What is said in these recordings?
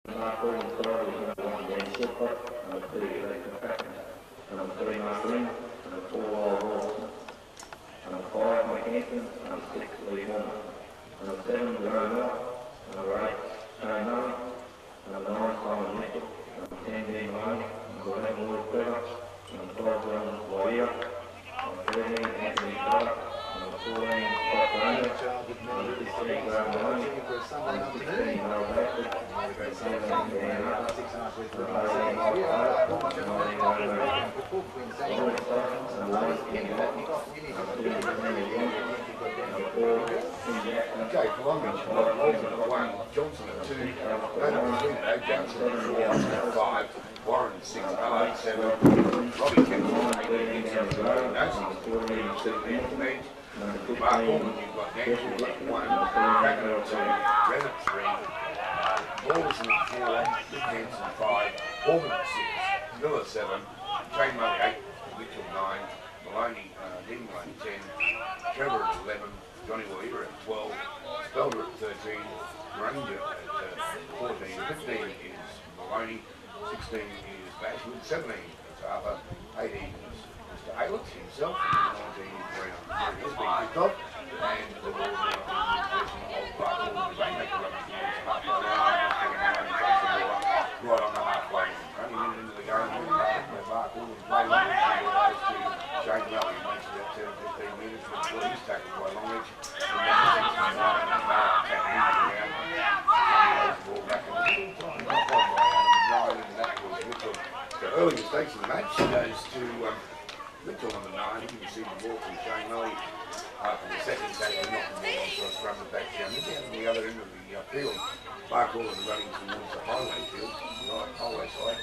Okay, for Longreach, one, Johnson at 2, Johnson at 4, 5, Warren 6, Mallow 7, Robbie Kemp 8, Nancy 2, bench, Mark Orman, you've got Danfield at 1, Cracken at 2, Ren at 3, Balderson at 4, Luke Hanson 5, Orman at 6, Miller 7, Shane Murray 8, Mitchell 9, Maloney, Dean Maloney 10, Trevor at 11, Johnny Walker at 12, Spelder at 13, Ranger at 14, 15 is Maloney, 16 is Bashwood, 17 is Arthur, 18 is Mr. Aylett himself, 19 is Green has been picked off, and the ball now is in possession of Barcaldine. They make a run towards the halfway line, right on the halfway line. Only a minute into the game, Barcaldine play Longreach, Shane Murray makes it about 10 or 15 metres before he's tackled by Longreach. So early mistakes in the match goes to Mitchell number 9. He can receive the ball from Shane Murray after the second tackle, knocked the ball onto a scrum and back down. Then down to the other end of the field, Barcaldine running towards the highway field, right highway side.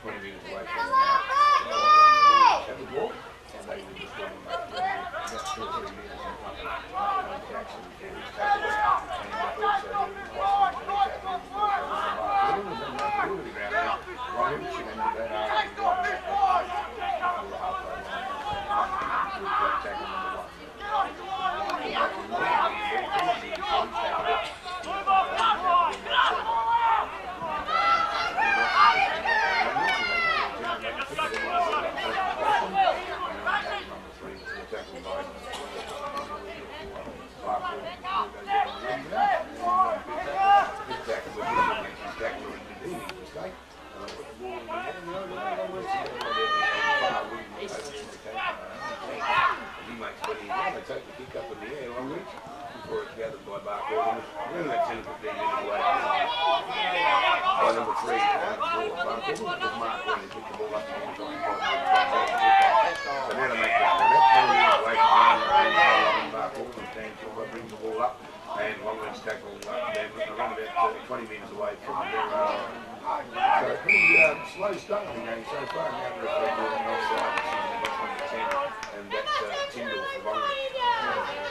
20 metres away from the ball, and they were just running back about 2 or 3 metres in front of Jackson and his tackle, and also take the kick up in the air, Longreach, before it's gathered by Barcaldine. We're about 10 or 15 minutes away by number 3, Barcaldine, because Mark Green picked the ball up and trying to so now to make that direct 10 minutes away from Barcaldine, Dan Silver brings the ball up, and Longreach tackle them around about 20 metres away from their so pretty slow start in the game so far. Now we're at the offside, and that's Tyndall for Longreach.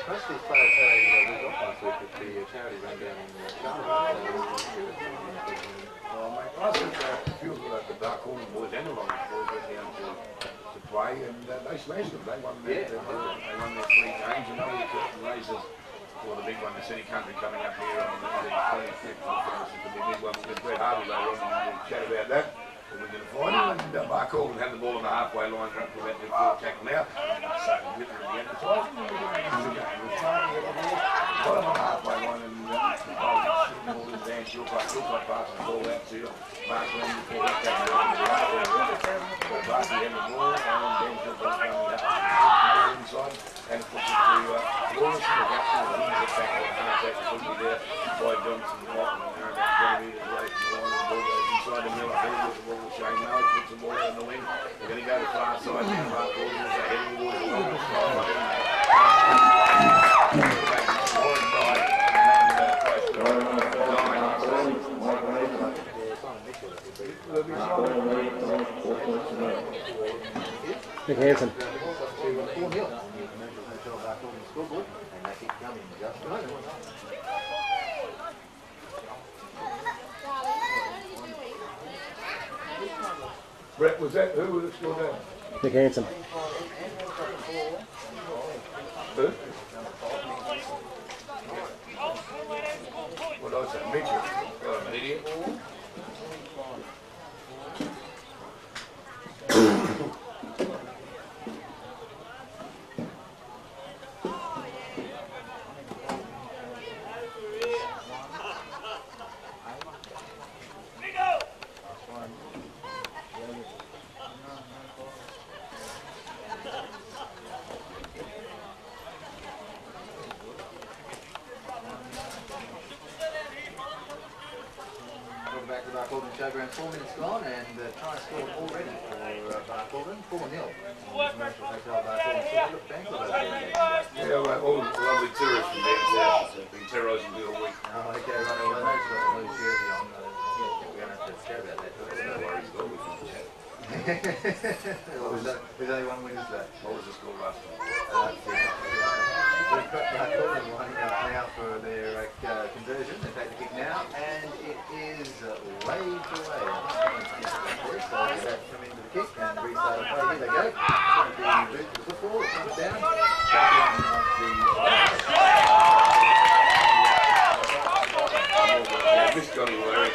Most of these players had a week off last week with the charity run down in Well, mate, I think a few of the Barcaldine boys and the Longreach boys went down to play, and they smashed them. They won their 3 games, and they were races for the big one, the City Country coming up here on the 25th. The big one with Brett Harvey later on, and we'll chat about that. We're going to find him, and Barcaldine had the ball on the halfway line, up to about their 4th tackle now. So Whitler at the end of the time. Got him on the halfway line, and the ball shooting the ball in Dan Shilcock passing the ball out to Barcaldine before that tackle on the halfway line. So Barcaldine had the ball, and Dan Shilcock coming up inside, and it puts it to Lawrence in the gap to the wings at back on the half tackle, could be there by Johnson and Lachlan, and they're about 20 metres away from the line, and the ball goes inside the Miller field with the ball. Shane Murray puts the ball out on the wing. They're going to go to the far side now. Barcaldine is heading towards the long side. Nick Hansen. Brett, was that who was it scored down? Nick Hansen. Who? What did I say? Mitchell. back to the Barcaldine Showground. 4 minutes gone, and try scored already for Barcaldine. 4-0. Commercial Hotel Barcaldine. Still got the bank of those. Yeah, well, all lovely tourists from down south have been terrorising me all week. Oh, okay, right. Well, they've got a blue jersey on. I think we're going to have to chat about that. No worries, though, we can chat. There's only one winner today. What was the score last time? We've got Barcaldine lining up now for their conversion. They take the kick now, and it is waved away. So they've come into the kick and restart the play. Here they go. It's going to be boot to the football. It comes down. Back in This Johnny Larry.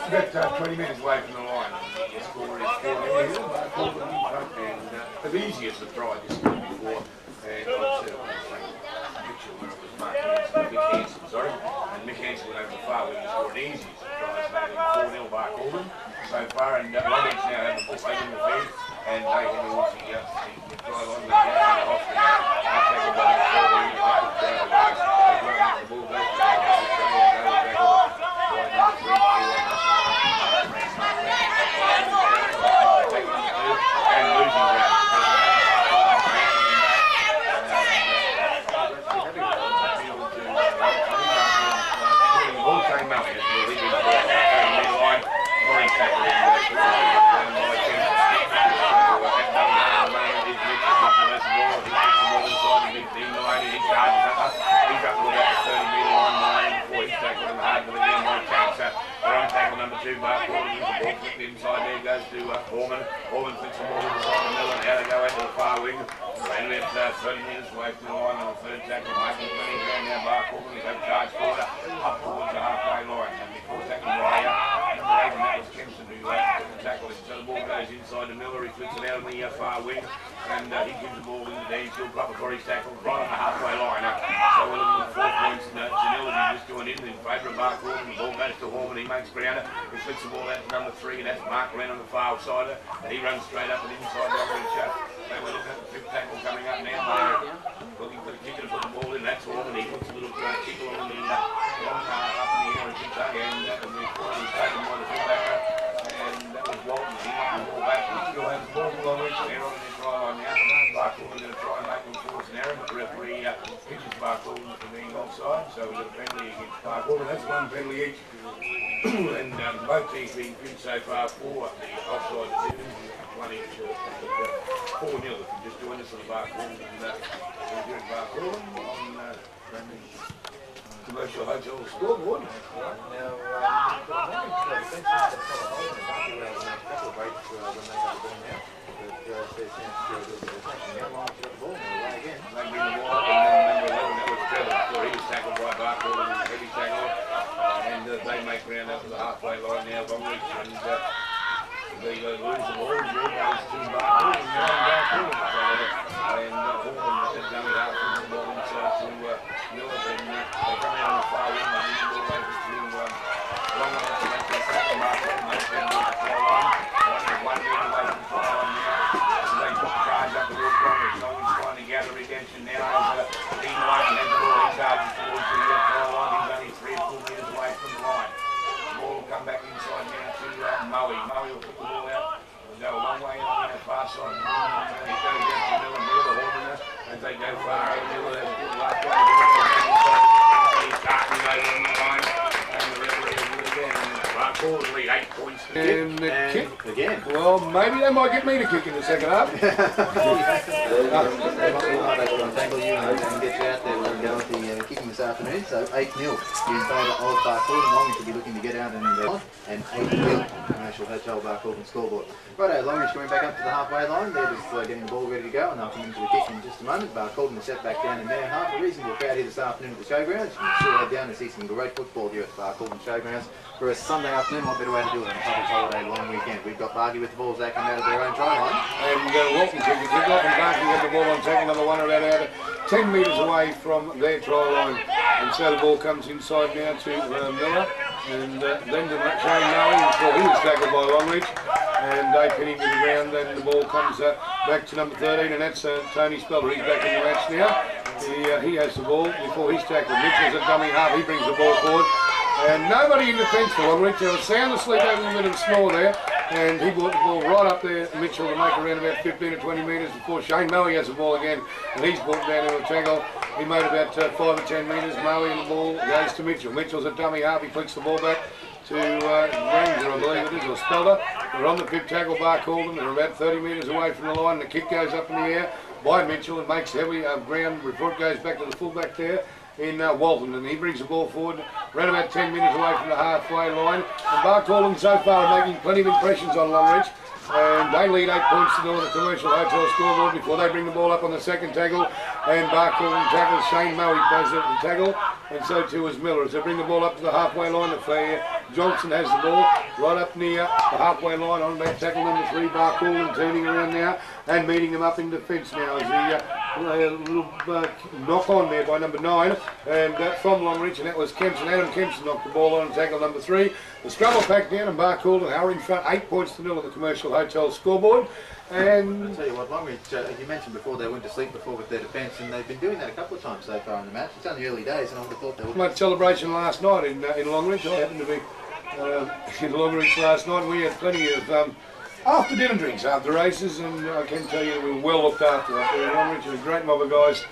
Just about 20 metres away from the line. The score is 4-0. And the easiest to try this one before. And I said it was the same picture where it was Mick Hansen, sorry. And Mick Hansen went over the far where he scored easy to try. It's made 4-0 Barcaldine so far. And Longreach now have the ball in the field. And they have the try line with Goannas off. They take a ball forward. They the ball back. Inside there goes to Orman. Orman flicks the ball inside the middle and now they go out to the far wing. And it's 30 metres away from the line on the third tackle. Making plenty of ground now. Barcaldine is over charge forward up towards the halfway line. And before tackling by number 8, and that was Kempson who took the tackle. So the ball goes inside the Miller. He flicks it out on the far wing. And he gives the ball into the field proper for his tackle right on the halfway line. So we're looking at 4 points. Janelle has just joined in favour of Barcaldine. The ball goes to Horman. He makes ground. He flicks the ball out to number 3, and that's Mark Glenn on the far side. And he runs straight up and inside Longreach. They were looking at the 5th tackle coming up now. They're looking for the kicker to put the ball in. That's Horman. He puts a little kick along the long car up in the air and kicks up. And that was taken by the fullbacker. And that was Walton. He got the ball back. He still has the ball. Longreach there on their try line now. Barcaldine going to try and make them force an error, but the referee pitches Barcaldine for being offside. So we've got a penalty against Barcaldine. That's one penalty each. And both teams being pinned so far for the offside decision. One each. 4-0 if you just join us on Barcaldine. We're doing Barcaldine on Commercial Hotel scoreboard. Now, a couple of breaks when they got the ball now. But there's a chance to do a bit of attacking now. Longreach got the ball and away again. They bring the ball up and number 11, that was Trevor. He was tackled by Barcaldine, a heavy tackle. And they make ground up to the halfway line now, Longreach. And they lose the ball. The ball goes to Barcaldine. And Horman is going out from the ball to Miller. Then they come out on the far wing. They need the ball over to Longreach to make the tackle. Barcaldine makes them move the fly line. One metre away from the fly line now. And they charge up the real Longreach. Longreach trying to gather redemption now. Dean White has the ball. He charges towards the fly line. He's only 3 or 4 metres away from the line. The ball will come back inside now to Moe. Moe will put the ball out. Go a long way on that far side. He goes down to Miller, Horman, as they go far out. Miller has put the last one. He's starting over on the line. And the referee will do it again. Barcaldine lead 8 points. And the kick again. Well, maybe they might get me to kick in the second half. They might tackle you and get you out there and go with the kicking this afternoon. So 8-0 in favour of Barcaldine. Longreach will be looking to get out and 8-0 Commercial Hotel Barcaldine scoreboard. Righto, Longreach going back up to the halfway line. They're just getting the ball ready to go, and they'll come into the kick in just a moment. Barcaldine will set back down in their half. A reasonable crowd here this afternoon at the showgrounds. You can still head down and see some great football here at the Barcaldine showgrounds. For a Sunday afternoon, what better way to do it on a public holiday long weekend? We've got Bargy with the balls that come out of their own try line. And Walton kick the kick off, and Barky got the ball on tackle, another one around out 10 metres away from their try line. And so the ball comes inside now to Miller. And then to Shane Murray, he was tackled by Longreach. And they pin him to the ground, and the ball comes back to number 13, and that's Tony Spelter. He's back in the match now. He has the ball before he's tackled. Mitchell's a dummy half, he brings the ball forward. And nobody in defence for Longreach. They were sound asleep over a minute and snore there. And he brought the ball right up there, Mitchell, to make around about 15 or 20 metres before Shane Moe has the ball again. And he's brought down into a tackle. He made about 5 or 10 metres. Moe and the ball goes to Mitchell. Mitchell's a dummy half, he flicks the ball back to Ranger, I believe it is, or Spelter. They're on the fifth tackle, Barcaldine. They're about 30 metres away from the line. The kick goes up in the air by Mitchell and makes heavy ground. Report goes back to the fullback there in Walton, and he brings the ball forward around about 10 metres away from the halfway line. And Barcaldine so far are making plenty of impressions on Longreach. And they lead 8 points to 0 on the Commercial Hotel scoreboard before they bring the ball up on the second tackle. And Barcaldine tackles Shane Moe, does the tackle, and so too is Miller. As they bring the ball up to the halfway line, Johnson has the ball right up near the halfway line on about tackle number 3. Barcaldine turning around now and meeting him up in defence now. As a little knock on there by number 9, and from Longreach, and that was Kempson. Adam Kempson knocked the ball on and tackle number 3. The scrabble packed down, and Barcaldine are in front 8 points to 0 on the Commercial Hotel scoreboard. And I'll tell you what, Longreach, you mentioned before they went to sleep before with their defence, and they've been doing that a couple of times so far in the match. It's only early days, and I would have thought they would. my celebration last night in Longreach. I happened to be in Longreach last night. We had plenty of after dinner drinks after races, and I can tell you we were well looked after up there in Longreach. A great mob of guys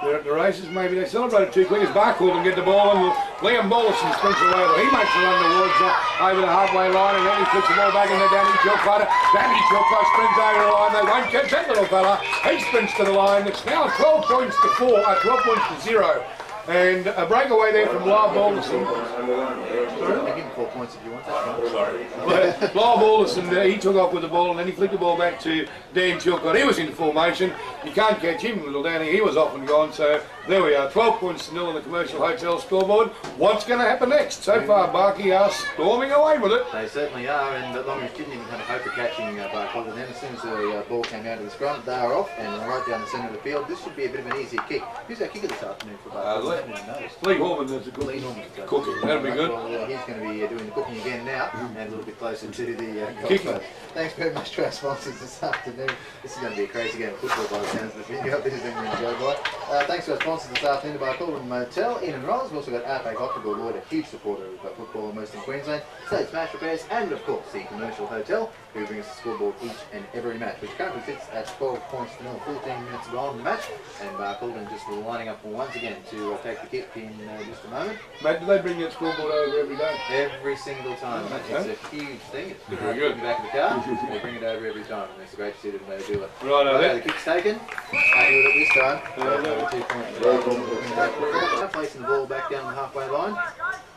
there at the races. Maybe they celebrated too quick as Barcaldine get the ball, and Liam Bollison sprints away. He makes a run towards over the halfway line, and then he flicks the ball back in the Danny Chilcott. Danny Chilcott sprints over the line. They won't catch that little fella. He sprints to the line. It's now 12 points to 12 points to 0. And a breakaway there from Lyle Balderson. Give him 4 points if you want that. Sorry. Lyle Balderson, he took off with the ball and then he flicked the ball back to Dan Chilcott. He was in formation. You can't catch him, little Danny. He was off and gone. So there we are, 12 points to 0 on the Commercial Hotel scoreboard. What's going to happen next? So far, Barkey are storming away with it. They certainly are, and Longreach didn't even have a hope of catching Barcaldine. Then as soon as the ball came out of the scrum, they are off and right down the centre of the field. This should be a bit of an easier kick. Who's our kicker this afternoon for Barcaldine? Lee Horman is a good cooking. That'll be good. Well, he's going to be doing the cooking again now, and a little bit closer to the kicking. Thanks very much to our sponsors this afternoon. This is going to be a crazy game of football by the sounds of the video. This is going to be enjoyed by. Thanks to our sponsors this afternoon, Barcaldine Motel, Ian and Rollins. We've also got RFA Optical Lloyd, a huge supporter of football in Western Queensland, State Smash Repairs, and of course the Commercial Hotel, who brings the scoreboard each and every match, which currently sits at 12 points to 0, 14 minutes to go on the match, and Barcaldine just lining up once again to take the kick in just a moment. Mate, do they bring that scoreboard over every day? Every single time. It's a huge thing. It's good Very good. in the back of the car. They bring it over every time, and it's great to see them do it. Right, the kick's taken. Happy with it this time. So 2 points. Barcaldine placing the ball back down the halfway line.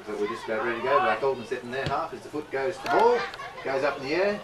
So we're just about ready to go. Barcaldine set in their half as the foot goes to the ball, goes up in the air.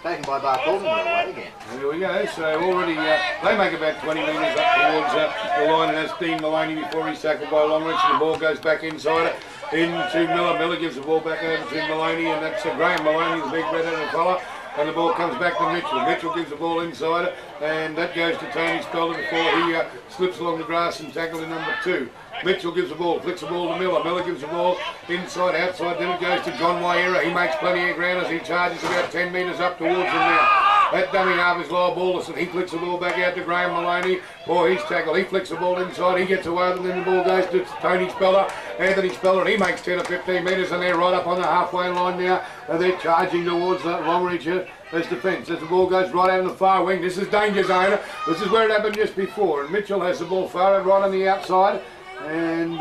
Taken by Barcaldine, we're away again. There we go. So already they make about 20 metres up towards the line, and that's Dean Maloney before he's tackled by Longreach, and the ball goes back inside into Miller. Miller gives the ball back over to Maloney, and that's Graham Maloney, the big red-headed fella. And the ball comes back to Mitchell. Mitchell gives the ball inside, and that goes to Tony Spelter before he slips along the grass and tackled in number 2. Mitchell gives the ball, flicks the ball to Miller. Miller gives the ball inside, outside, then it goes to John Waiera. He makes plenty of ground as he charges about 10 metres up towards him now. That dummy half is Lyle Balderson. He flicks the ball back out to Graham Maloney for his tackle. He flicks the ball inside, he gets away, and then the ball goes to Tony Spelter, Anthony Spelter, and he makes 10 or 15 metres, and they're right up on the halfway line now, and they're charging towards Longreach as defence. As the ball goes right out in the far wing, this is danger zone. This is where it happened just before, and Mitchell has the ball forward right on the outside, and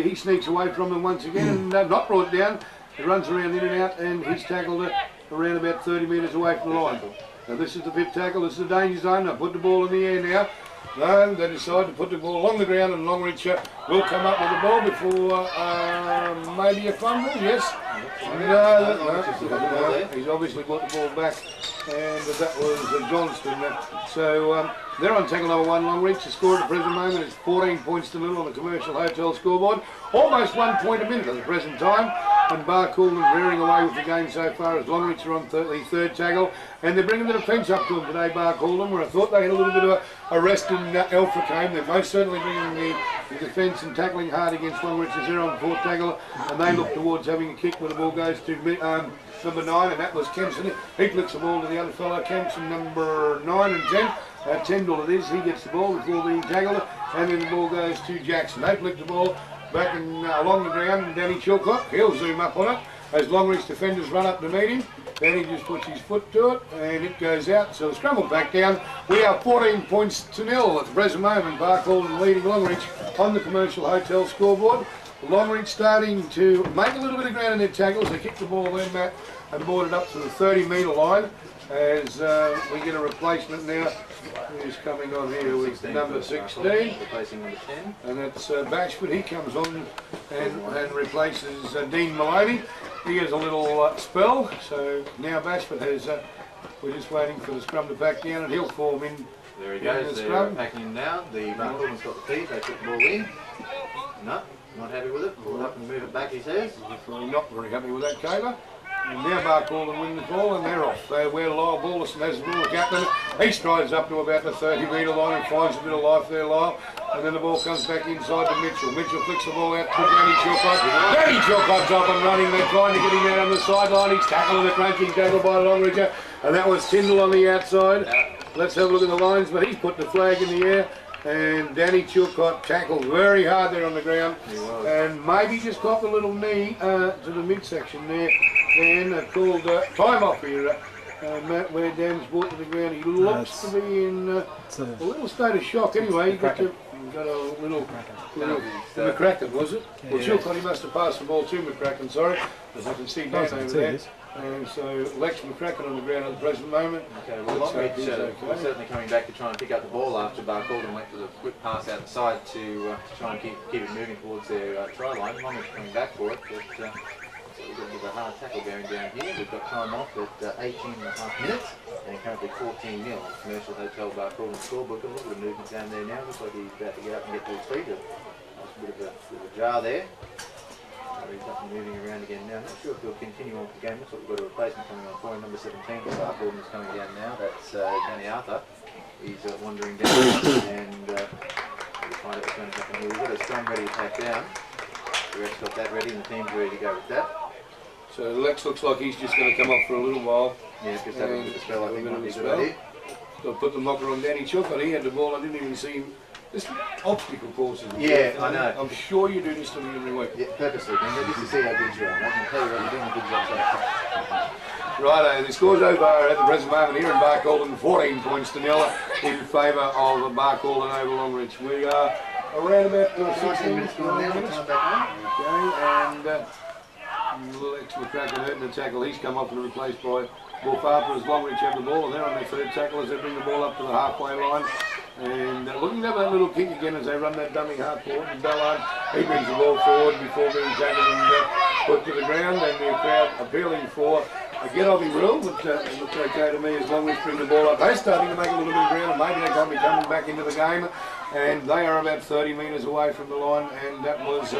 he sneaks away from them once again, and not brought down. He runs around in and out, and he's tackled around about 30 metres away from the line. Now this is the fifth tackle, this is the danger zone. They'll put the ball in the air now. No, they decide to put the ball along the ground, and Longreach will come up with the ball before maybe a fumble, yes. No, he's obviously brought the ball back, and that was Johnston. So they're on tackle number 1, Longreach. The score at the present moment is 14 points to 0 on the Commercial Hotel scoreboard. Almost 1 point a minute at the present time, and Barcaldine rearing away with the game so far as Longreach are on the third tackle, and they're bringing the defence up to them today, Barcaldine, where I thought they had a little bit of a rest in Alpha came. They're most certainly bringing the defence and tackling hard against Longreach as they're on the fourth tackle, and they look towards having a kick where the ball goes to number 9, and that was Kempson. He flicks the ball to the other fellow, Kempson, number 9 and 10. Tyndall it is, he gets the ball before being tackled. and then the ball goes to Jackson. They flick the ball back and along the ground, and Danny Chilcott, he'll zoom up on it as Longreach defenders run up to meet him. Danny just puts his foot to it and it goes out, so the scrum will back down. We are 14 points to nil at the present moment. Barcaldine leading Longreach on the Commercial Hotel scoreboard. Longreach starting to make a little bit of ground in their tackles. They kick the ball in, Matt, and board it up to the 30-metre line as we get a replacement now. Who's coming on here with number 16, replacing number 10, and that's Bashford. He comes on and replaces Dean Maloney. He has a little spell, so now Bashford has. We're just waiting for the scrum to back down, and he'll form in. There he goes. They're packing him now. The Barcaldine's got the feet. They put the ball in. No, not happy with it. Pull it up and move it back. He says. Not very happy with that, Kayla. And now Barcaldine win the ball and they're off. They wear Lyle Ballison has the ball, the captain. He strides up to about the 30-metre line and finds a bit of life there, Lyle. And then the ball comes back inside to Mitchell. Mitchell flicks the ball out to Danny Chilcott. Danny Chilcott's up and running. They're trying to get him out on the sideline. He's tackled and a crunching tackle by Longreach. And that was Tyndall on the outside. Let's have a look at the lines, but he's put the flag in the air. And Danny Chilcott tackled very hard there on the ground. And maybe just copped a little knee to the midsection there. And called time off here, Matt, where Dan's brought to the ground. He looks to be in a little state of shock anyway. He got a little McCracken, was it? Yeah, well, Chilcott, he must have passed the ball to McCracken, sorry. As I can see Dan over there. And so Lex McCracken on the ground at the present moment. Okay, well Longreach was certainly coming back to try and pick up the ball after Barcaldine went for the quick pass outside to try and keep it moving towards their try line. Longreach coming back for it, but so we've got a bit of a hard tackle going down here. We've got time off at 18.5 minutes and currently 14-0. Commercial Hotel Barcaldine scoreboard. Got a little bit of movement down there now. Looks like he's about to get up and get to his feet. There's a bit of a jar there. He's up and moving around again now. Not sure if he'll continue on with the game. Looks like we've got a replacement coming on for him. Number 17, Barcaldine is coming down now. That's Danny Arthur. He's wandering down and we'll find out what's going to happen here. We've got a scrum ready to pack down. The ref's got that ready and the team's ready to go with that. So Lex looks like he's just going to come off for a little while. Yeah, just having a bit of spell, I think might be a good idea. So put the knocker on Danny Chilcott. He had the ball. I didn't even see him. This obstacle courses. Yeah, I know. I'm sure you do this to me every week. Yeah, purposely. Just to see how good you are. I can tell you what you're doing a good job. Righto, the scores over at the present moment here in Barcaldine, 14 points to nil in favour of Barcaldine over Longreach. We are around about 16 minutes gone now. Okay, and Lex McCracken hurting the tackle. He's come up and replaced by Wolf Harper as Longreach have the ball, and they're on their third tackle as they bring the ball up to the halfway line. And looking at that little kick again as they run that dummy half forward, and Ballard, he brings the ball forward before being tackled and put to the ground, and the crowd appealing for a get-offing rule, but it looks okay to me as long as they bring the ball up. They're starting to make a little bit of ground, and maybe they can't be coming back into the game, and they are about 30 metres away from the line, and that was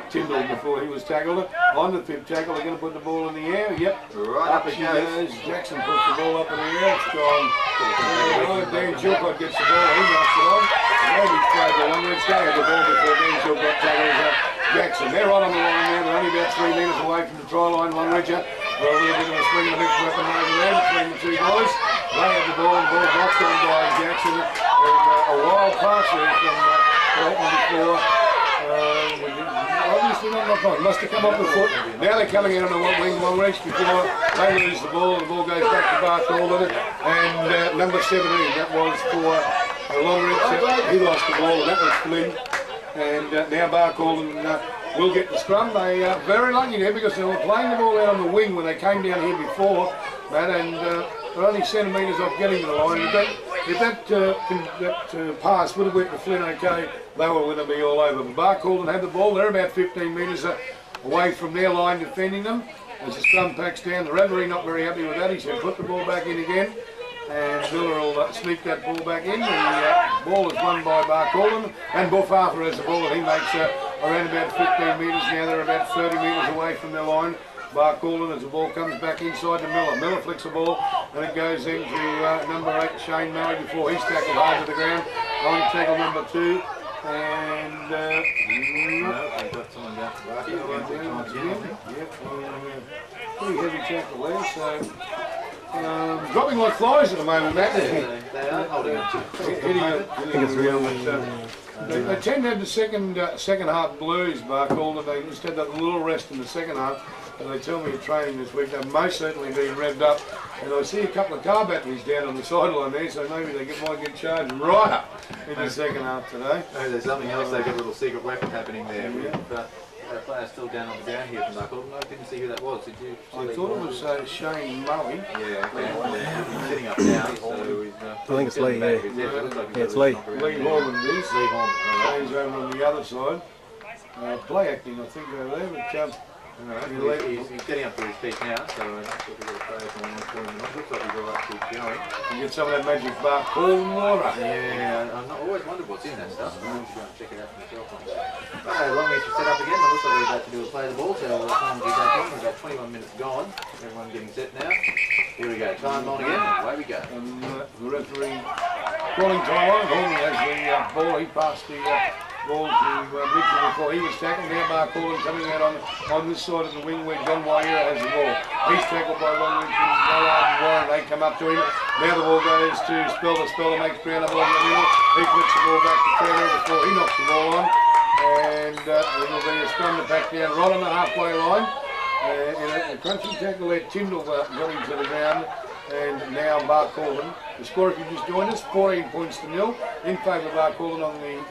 Tyndall before he was tackled. On the fifth tackle, they're going to put the ball in the air. Yep, right up it goes. Jackson puts the ball up in the air. It's gone. Dan Chilcott gets the ball. He knocks it on. Maybe played the Longreach. They had the ball before Dan Chilcott tackles Jackson. They're right on the line now. They're only about 3 metres away from the try line. Longreach. A little bit of a swing and a big weapon over there between the two boys. They had the ball and the ball knocked on by Jackson. And a wild pass there from Bolton before. Obviously not knocked on. Must have come off the foot. Now they're coming out on the wing Longreach before they lose the ball. The ball goes back to Barcaldine. And number 17, that was for Longreach. He lost the ball and that was Flynn. And now Barcaldine will get the scrum. They are very lucky there because they were playing the ball out on the wing when they came down here before, Matt, and they're only centimetres off getting to the line. If that pass would have went to Flynn okay, they were going to be all over. But Barcaldine had the ball. They're about 15 metres away from their line defending them. As the scrum packs down, the referee not very happy with that. He said put the ball back in again. And Miller will sneak that ball back in. The ball is won by Barcaldine, and Buff Arthur has the ball, and he makes around about 15 metres now. They're about 30 metres away from their line. Barcaldine, as the ball comes back inside to Miller. Miller flicks the ball, and it goes into number 8, Shane Murray, before he's tackled hard to the ground. On tackle number 2. And they've got someone down for Barcaldine. Pretty heavy tackle there, so dropping like flies at the moment, Matt. They are holding on to I think it's real. They tend to have the second half blues, Barcaldine. They just had that little rest in the second half. And they tell me at training this week they've most certainly been revved up. And I see a couple of car batteries down on the sideline there, so maybe they might get charged right up in the second half today. Maybe there's something else, they've got a little secret weapon happening there. But a player still down on the ground here from Barcaldine. I didn't see who that was. Did you? I thought it was Shane Murray. Yeah, okay. He's sitting up now, so he's... I think it's Lee, yeah. It's Lee. Lee Horman is. Lee Horman. Shane's over on the other side. Play acting, I think, over there. But, he's getting up to his feet now, so I'm not sure if we've got a player coming on for him. It looks like he's all right to keep going. You get some of that magic Barcaldine water. Yeah, I've always wondered what's in that stuff. I'm going to go and check it out for myself one day. Right, Longreach is set up again. It looks like we're about to do a play the ball, so time to get back on. We've got 21 minutes gone. Everyone getting set now. Here we go, time on again, and away we go. And the referee calling time on. Horman has the ball. He passed the ball to Mitchell before he was tackled. Now Barcaldine coming out on this side of the wing where John Waira has the ball. He's tackled by Longreach and Goannas and Warren. They come up to him. Now the ball goes to Speller. Speller makes ground up along the middle. He flicks the ball back to Trevor before he knocks the ball on. And it'll be a scrum to back down right on the halfway line. In a crunching tackle there, Tyndall got him to the ground. And now Barcaldine. The score, if you just joined us, 14 points to 0 in favour of Barcaldine on the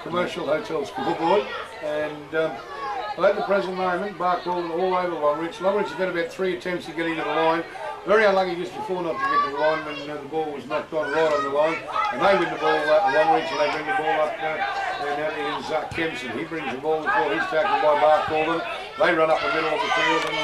Commercial Hotel scoreboard. And at the present moment, Barcaldine all over Longreach. Longreach has got about 3 attempts to get into the line. Very unlucky just before not to get to the line when the ball was knocked on right on the line. And they win the ball at Longreach and they bring the ball up. And that is Kempson. He brings the ball before he's tackled by Barcaldine. They run up the middle of the field and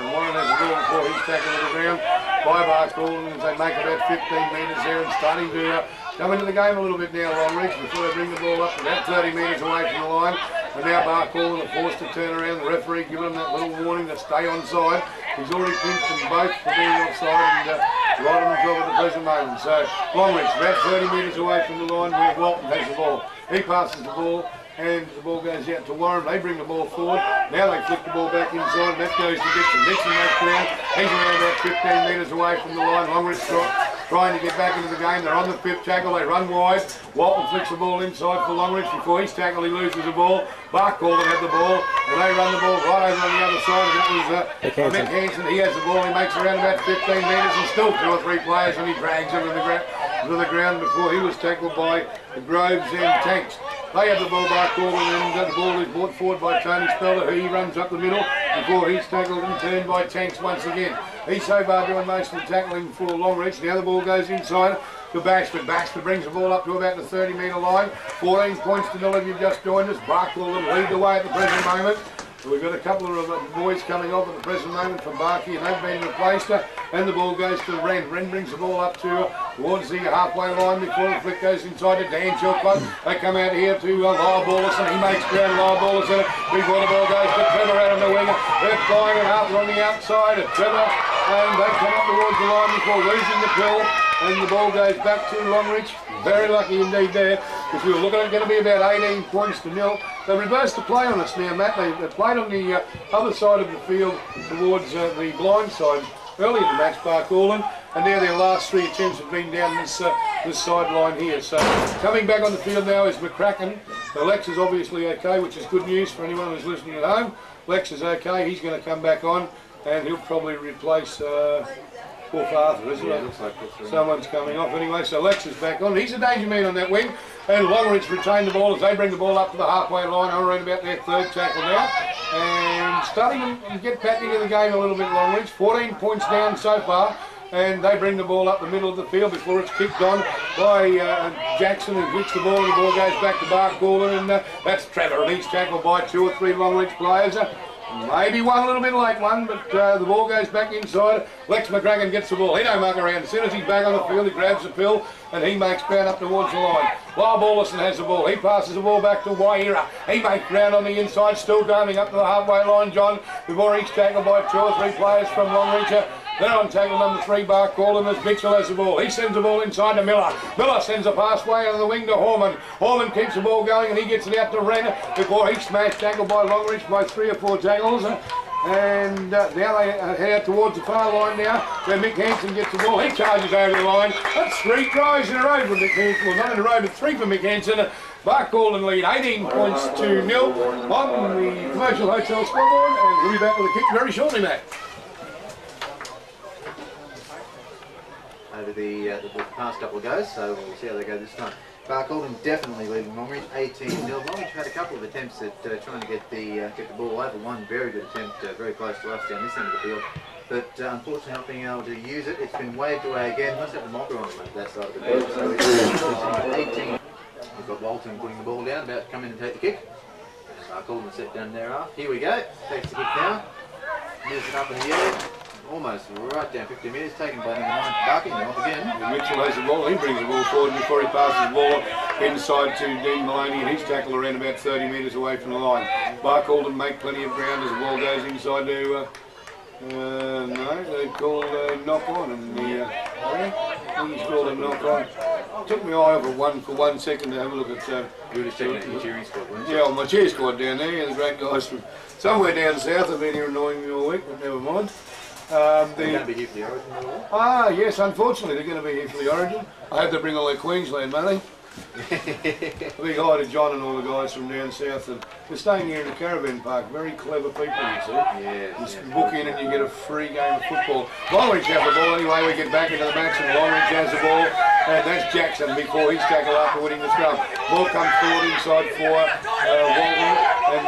Warren has the ball before he's tackled to the ground by Barcaldine as they make about 15 metres there and starting to come into the game a little bit now, Longreach, before they bring the ball up about 30 metres away from the line. And now Barcaldine are forced to turn around. The referee giving them that little warning to stay onside. He's already pinched them both for being offside and right on the job at the present moment. So Longreach about 30 metres away from the line where Walton has the ball. He passes the ball and the ball goes out to Warren. They bring the ball forward. Now they flick the ball back inside and that goes to Dixon. Dixon makes ground. He's around about 15 metres away from the line. Longreach trying to get back into the game. They're on the 5th tackle. They run wide. Walton flicks the ball inside for Longreach. Before he's tackled, he loses the ball. Barcaldine had the ball and they run the ball right over on the other side. And that was Mick Hansen. He has the ball. He makes around about 15 metres and still 2 or 3 players and he drags him to the ground before he was tackled by Groves and Tanks. They have the ball, Barcaldine, and the ball is brought forward by Tony Speller, who he runs up the middle before he's tackled and turned by Tanks once again. He's so far doing most of the tackling for Longreach. Now the ball goes inside to Bashford. Bashford brings the ball up to about the 30-metre line. 14 points to 0 if you've just joined us. Barcaldine lead the way at the present moment. We've got a couple of boys coming off at the present moment from Barkey and they've been replaced and the ball goes to Wren. Wren brings the ball up towards the halfway line before the flick goes inside to Dan Chilcott. They come out here to Lyle Ballas and he makes ground. Lyle Ballas in it before the ball goes to Trevor out on the wing. They're flying and Harper on the outside of Trevor and they come up towards the line before losing the pill and the ball goes back to Longreach. Very lucky indeed there because we were looking at it going to be about 18 points to 0. They reversed the play on us now, Matt. They played on the other side of the field towards the blind side early in the match, Barcaldine, and now their last 3 attempts have been down this sideline here. So coming back on the field now is McCracken. So Lex is obviously okay, which is good news for anyone who's listening at home. Lex is okay. He's going to come back on and he'll probably replace Wolf Arthur, isn't it? Looks like someone's coming off anyway, so Lex is back on. He's a danger man on that wing, and Longreach retain the ball as they bring the ball up to the halfway line, around about their 3rd tackle now, and starting to get back into the game a little bit. Longreach, 14 points down so far, and they bring the ball up the middle of the field before it's kicked on by Jackson, who hits the ball, and the ball goes back to Barcaldine, and that's Trevor, and he's tackled by 2 or 3 Longreach players. Maybe one a little bit late one, but the ball goes back inside. Lex McCracken gets the ball. He don't muck around. As soon as he's back on the field, he grabs the pill and he makes ground up towards the line. Lyle Ballison has the ball. He passes the ball back to Waira. He makes ground on the inside, still going up to the halfway line, John, before he's tackled by 2 or 3 players from Longreach. Then on tackle number 3, Barcaldine, as Mitchell has the ball. He sends the ball inside to Miller. Miller sends a pass way on the wing to Horman. Horman keeps the ball going and he gets it out to Wren before he's smashed tackled by Longreach by 3 or 4 tackles. And now they head out towards the far line now, where Mick Hansen gets the ball. He charges over the line. That's 3 tries in a row for Mick Hansen. Well, not in a row, but 3 for Mick Hansen. Barcaldine lead 18 points to 0 on the Commercial Hotel scoreboard, and we'll be back with a kick very shortly, Matt. Over the past couple of goes, so we'll see how they go this time. Barcaldine definitely leading Longreach, 18-0. Longreach had a couple of attempts at trying to get the ball over. One very good attempt, very close to us down this end of the field, but unfortunately not being able to use it. It's been waved away again. Must have the mocker on that side of the field. So it's 18. We've got Walton putting the ball down, about to come in and take the kick. Barcaldine set down there. Here we go. Takes the kick now. Moves it up in the air. Almost right down 50 metres, taken by number 9, Barking off again. Mitchell has the ball, he brings the ball forward before he passes the ball inside to Dean Maloney, and he's tackled around about 30 metres away from the line. Barcaldine make plenty of ground as the ball goes inside to, no, they called a knock on, and he's called a knock on. Took my eye off for 1 second to have a look at... you were just checking out your cheering squad, weren't you? Yeah, well, my cheer squad down there, the great guys from somewhere down south have been here annoying me all week, but never mind. They're going to be here for the Origin, by the way? Ah, yes, unfortunately they're going to be here for the Origin. I hope they bring all their Queensland money. A big hi to John and all the guys from down south. And they're staying here in the caravan park. Very clever people, you see. Yes. You book in and you get a free game of football. Longreach have the ball anyway. We get back into the match and Longreach has the ball. And that's Jackson before he's tackled after winning the scrum. Ball comes forward inside for Walton, and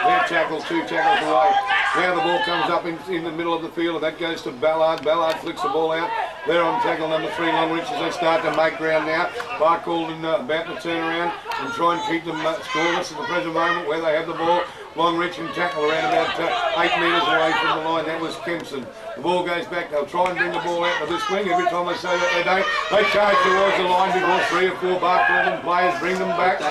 they're tackled 2 tackles away. Now the ball comes up in the middle of the field, and that goes to Ballard. Ballard flicks the ball out. They're on tackle number 3, Longreach, as they start to make ground now. Barcaldine about to turn around and try and keep them scoreless at the present moment where they have the ball. Longreach and tackle around about 8 metres away from the line. That was Kempson. The ball goes back. They'll try and bring the ball out to this wing. Every time I say that they don't. They charge towards the line before 3 or 4 Barcaldine players bring them back.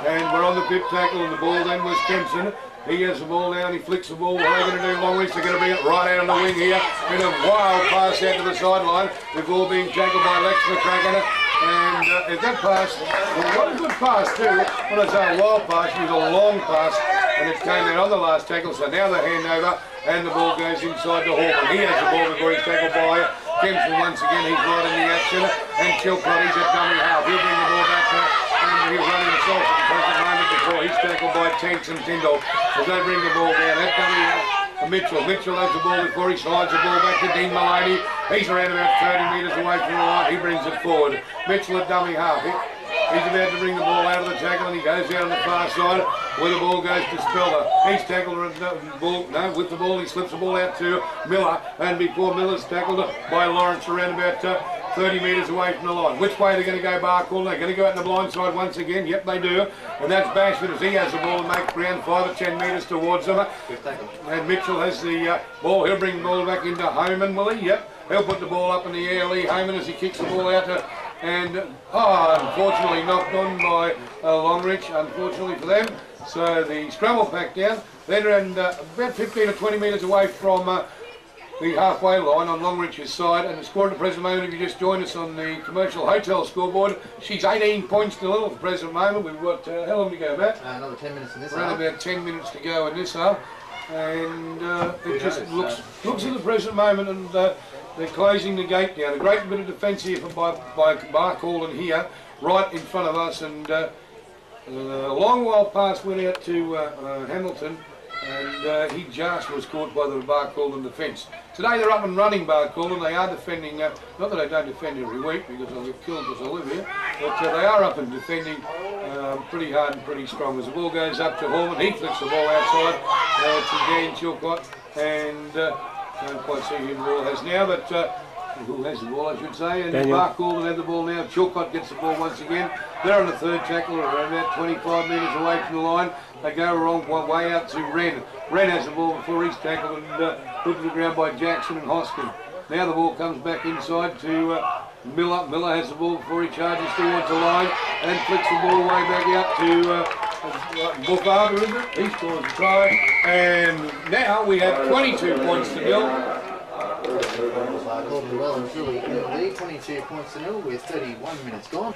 And we're on the 5th tackle, and the ball then was Kempson. He has the ball now and he flicks the ball. What are they going to do? Longreach, they're going to bring it right out on the wing here in a wild pass out to the sideline. The ball being tackled by Lex McCracken. And if that pass, what a good pass too. When I say a wild pass, it was a long pass, and it came out on the last tackle. So now the handover, and the ball goes inside to Hawken. He has the ball before he's tackled by Kempson once again. He's right in the action, and Chilcott, he's at dummy half. He'll bring the ball back to, and he's running himself at the present moment before he's tackled by Tanks and Tyndall. As they bring the ball down, that dummy half. Mitchell has the ball before he slides the ball back to Dean Maloney. He's around about 30 metres away from the line. He brings it forward. Mitchell at dummy half. He's about to bring the ball out of the tackle, and he goes out on the far side where the ball goes to Speller. He's tackled with the ball. He slips the ball out to Miller, and before Miller's tackled by Lawrence around about 30 metres away from the line. Which way are they going to go, Barcaldine? They're going to go out in the blind side once again. Yep, they do. And that's Bashford as he has the ball and makes ground 5 or 10 metres towards them. And Mitchell has the ball. He'll bring the ball back into Homan, will he? Yep. He'll put the ball up in the air. Lee Homan as he kicks the ball out to... And, unfortunately knocked on by Longreach, unfortunately for them. So the scrum will pack down. They're about 15 or 20 metres away from the halfway line on Longreach's side, and the score at the present moment, if you just join us on the Commercial Hotel scoreboard, she's 18 points to 0 at the present moment. We've got, how long to go, Matt? Another 10 minutes in this half. Around about 10 minutes to go in this half, and it just looks at the present moment, and they're closing the gate down. A great bit of defence here by Barcaldine here, right in front of us, and a long while pass went out to Hamilton, and he just was caught by the Barcaldine defence. Today they're up and running, Barcaldine. They are defending, not that I don't defend every week because I'll get killed because I live here, but they are up and defending pretty hard and pretty strong. As the ball goes up to Horman, he flicks the ball outside to Dan Chilcott, and don't quite see who the ball has now, but who has the ball, I should say, and Barcaldine have the ball now. Chilcott gets the ball once again. They're on the 3rd tackle, around about 25 metres away from the line. They go wrong one way out to Wren. Wren has the ball before he's tackled and put to the ground by Jackson and Hoskin. Now the ball comes back inside to Miller. Miller has the ball before he charges towards the line and flicks the ball way back out to Buffard, isn't it? He scores a try, and now we have 22 points to 0. Barcaldine well and truly in the lead, 22 points to 0 with 31 minutes gone.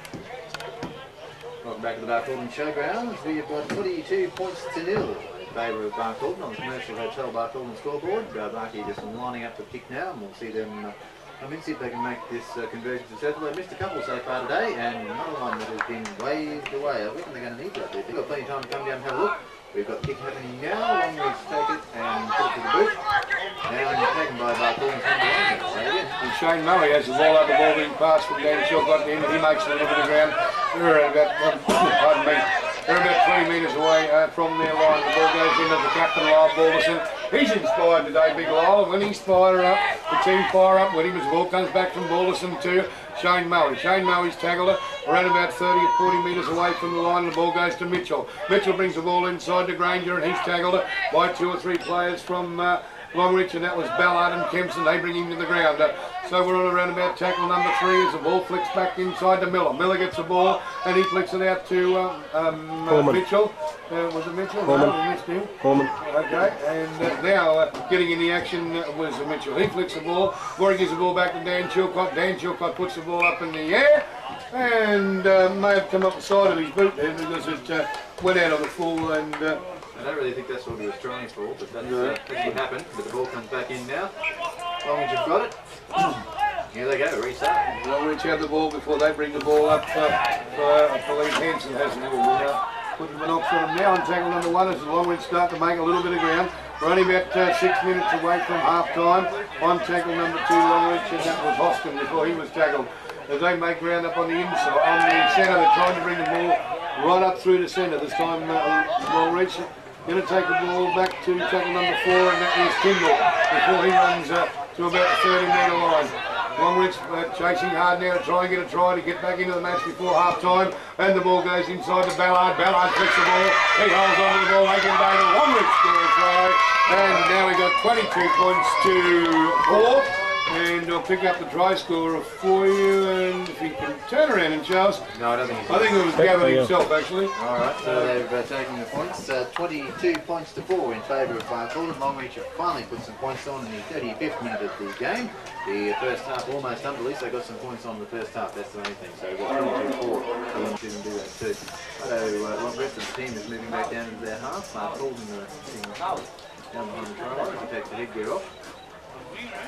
Welcome back to the Barcaldine Showgrounds. We have got 22 points to 0 in favour of Barcaldine on the Commercial Hotel Barcaldine scoreboard. Barkey just lining up the kick now, and we'll see them I'm in to see if they can make this conversion successful. They've missed a couple so far today, and another one that has been waved away. I reckon they're going to need that. They've got plenty of time to come down and have a look. We've got kick happening now. Longreach take it and put it to the boot. Now taken by Barcaldine. And Shane Murray has the ball up, the ball being passed from Dan Shaw, got to him, and he makes a little bit of ground. They're about, pardon me, they're about 20 metres away from their line. The ball goes into the captain, Lyle Balderson. He's inspired today, Big Lyle, and when he's fired up, the team fire up with him as the ball comes back from Balderson to Shane Murray. Shane Murray's tackled it around about 30 or 40 metres away from the line, and the ball goes to Mitchell. Mitchell brings the ball inside to Granger, and he's tackled it by 2 or 3 players from Longreach, and that was Ballard and Kempson. They bring him to the ground. So we're on around about tackle number 3 as the ball flicks back inside to Miller. Miller gets the ball and he flicks it out to Mitchell. Was it Mitchell? Coleman. No, we missed him. Coleman. Okay, and now getting in the action was Mitchell. He flicks the ball. Before he gives the ball back to Dan Chilcott. Dan Chilcott puts the ball up in the air and may have come up the side of his boot there because it went out on the full and I don't really think that's what he was trying for, but that's what happened. But the ball comes back in now. Longreach have got it. Here they go, restart. Longreach have the ball before they bring the ball up. I believe Hanson has the ball. Putting the knocks on them now on tackle number 1 as the Longreach start to make a little bit of ground. We're only about 6 minutes away from half time on tackle number 2 Longreach, and that was Hoskin before he was tackled. As they make ground up on the inside, on the centre, they're trying to bring the ball right up through the centre. This time Longreach going to take the ball back to tackle number 4, and that is Tyndall before he runs to about the 30-metre line. Longreach chasing hard now to try and get a try to get back into the match before half time, and the ball goes inside to Ballard. Ballard flicks the ball, he holds on to the ball, they can bait it. Longreach score a try, and now we've got 22 points to 4. And I'll pick up the try scorer for you, and if you can turn around and Charles. No, I don't think I think it was Gavin himself actually. Alright, so they've taken the points. 22 points to 4 in favour of Barcaldine. Longreach have finally put some points on in the 35th minute of the game. The first half almost done, but at least they got some points on the first half, that's the main thing. So we've got 22-4. Longreach didn't do that too. So the rest of the team is moving back down into their half. Barcaldine sitting down behind the try line. He takes the headgear off.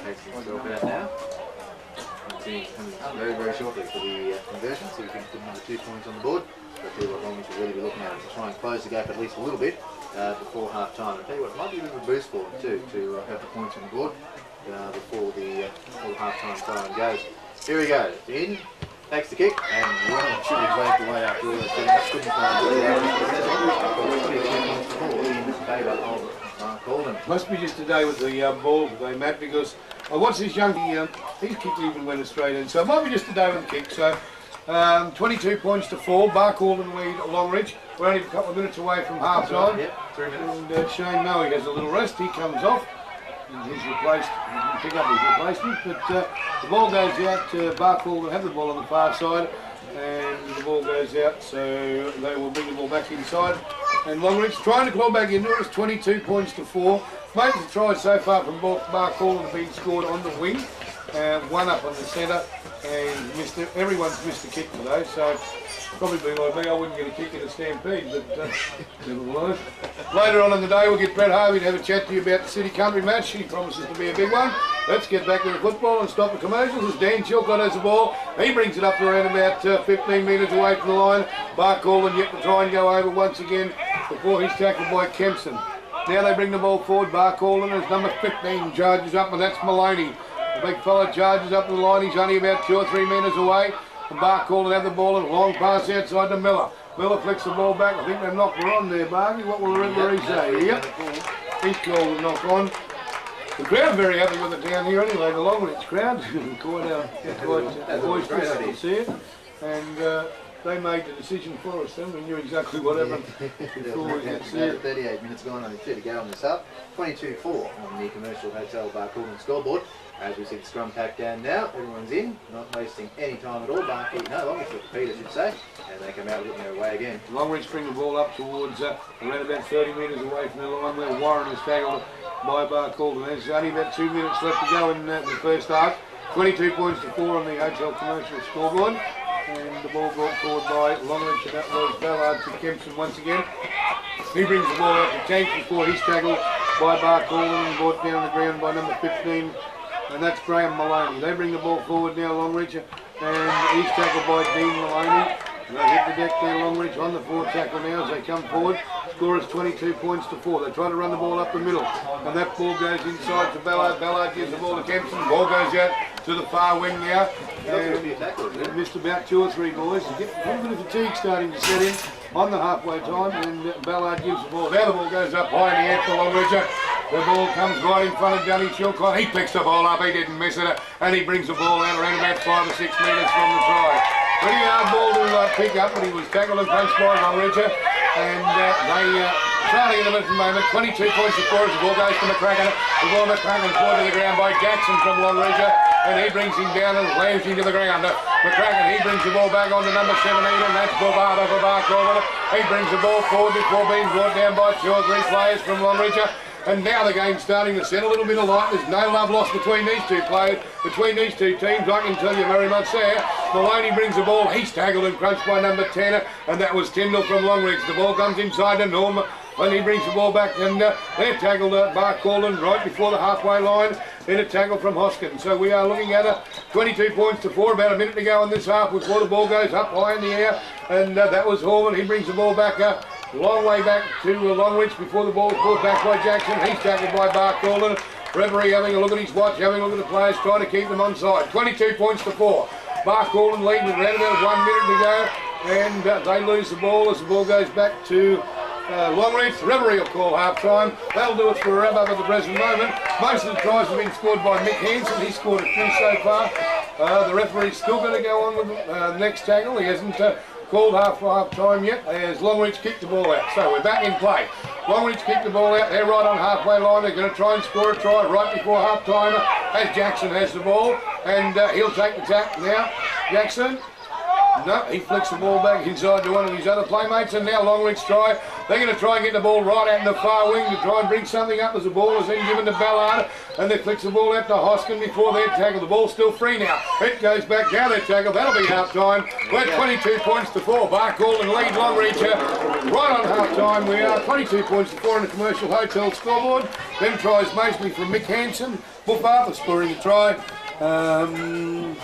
Takes himself out now. It's coming very, very shortly for the conversion, so we can put another 2 points on the board. So I tell you what Longreach will really be looking at to try and close the gap at least a little bit before half time. And I tell you what, it might be a bit of a boost for them too to have the points on the board before the half time siren goes. Here we go, in, takes the kick, and well, should have waved away after all that. That's good in favour of Barcaldine. Must be just today with the ball today, Matt, because I watched this young, he's kicked even went straight in, so it might be just today with the kick. So 22 points to 4, Barcaldine lead Longreach. We're only a couple of minutes away from half time. Yep, 3 minutes. And Shane Murray has a little rest, he comes off. And he's replaced, he can pick up his replacement, but the ball goes out to Barcaldine, have the ball on the far side, and the ball goes out, so they will bring the ball back inside. And Longreach trying to claw back into it. It's 22 points to 4. Most of the tries so far from Barcaldine have been scored on the wing, 1 up on the centre, and everyone's missed a kick today, so probably be like me, I wouldn't get a kick in a stampede, but never mind. Later on in the day we'll get Brett Harvey to have a chat to you about the City Country match. He promises to be a big one. Let's get back to the football and stop the commercials as Dan Chilcott has the ball. He brings it up to around about 15 metres away from the line. Barcaldine yet to try and go over once again before he's tackled by Kempson. Now they bring the ball forward. Barcaldine as number 15 charges up, and that's Maloney. The big fella charges up the line. He's only about 2 or 3 metres away. And Barcaldine have the ball and a long pass outside to Miller. Miller flicks the ball back. I think they've knocked her on there, Barney. What will the referee say? Yep. He's called a knock on. The crowd very happy with it down here anyway, the Longreach crowd. quite boisterous to see it. And they made the decision for us then. We knew exactly what happened before we got to 38 minutes gone, only 2 to go on this up. 22-4 on the Commercial Hotel Barcaldine scoreboard. As we see the scrum pack down now, everyone's in, not wasting any time at all. Longreach got the feed, I should say, and they come out looking their way again. Longreach bring the ball up towards around about 30 metres away from the line where Warren is tackled by Barcaldine. There's only about 2 minutes left to go in the first half. 22 points to 4 on the Hotel Commercial scoreboard. And the ball brought forward by Longreach, and that was Ballard to Kempson once again. He brings the ball out to Tank before he's tackled by Barcaldine and brought down the ground by number 15. and that's Graham Maloney. They bring the ball forward now, Longreach, and he's tackled by Dean Maloney. They hit the deck there, Longreach on the forward tackle now as they come forward. Score is 22 points to 4. They try to run the ball up the middle, and that ball goes inside to Ballard. Ballard gives the ball to Kempson. Ball goes out to the far wing now. They've missed about 2 or 3 boys. You get a little bit of fatigue starting to set in on the halfway time, and Ballard gives the ball. Now the ball goes up high in the air for Longreach. The ball comes right in front of Danny Chilcott. He picks the ball up, he didn't miss it, and he brings the ball out around about 5 or 6 metres from the try. Pretty hard ball to pick up, but he was tackled and punched by Longreach, and they trying to get him at the moment. 22 points to 4 as the ball goes to McCracken. The ball McCracken's brought to the ground by Jackson from Longreach, and he brings him down and slams him to the ground. McCracken, he brings the ball back on to number 17, and that's Bovard over Barcaldine. He brings the ball forward before being brought down by 2 or 3 players from Longreach. And now the game's starting to set a little bit of light. There's no love lost between these two players, between these two teams, I can tell you very much there. Maloney brings the ball, he's tackled and crunched by number 10, and that was Tyndall from Longreach. The ball comes inside to Norm, and he brings the ball back, and they're tackled Barcaldine right before the halfway line in a tackle from Hoskins. So we are looking at 22 points to 4, about a minute to go in this half before the ball goes up high in the air, and that was Horman. He brings the ball back long way back to Longreach before the ball is brought back by Jackson. He's tackled by Barcaldine. Referee having a look at his watch, having a look at the players, trying to keep them on side. 22 points to 4. Barcaldine lead with around about 1 minute to go, and they lose the ball as the ball goes back to Longreach. The referee will call half time. That'll do it for a wrap up at the present moment. Most of the tries have been scored by Mick Hansen. He's scored a few so far. The referee's still going to go on with the next tackle. He hasn't called half time yet as Longreach kicked the ball out. So we're back in play. Longreach kicked the ball out. They're right on halfway line. They're going to try and score a try right before half time as Jackson has the ball, and he'll take the tap now. Jackson. No, he flicks the ball back inside to one of his other playmates, and now Longreach try. They're going to try and get the ball right out in the far wing to try and bring something up as the ball is then given to Ballard, and they flicks the ball out to Hoskin before their tackle. The ball's still free now. It goes back down their tackle. That'll be half time. We're 22 points to 4. Barcaldine lead Longreach right on half time. We are 22 points to 4 in the Commercial Hotel scoreboard. Them tries mostly from Mick Hansen. Buff Arthur scoring a try. And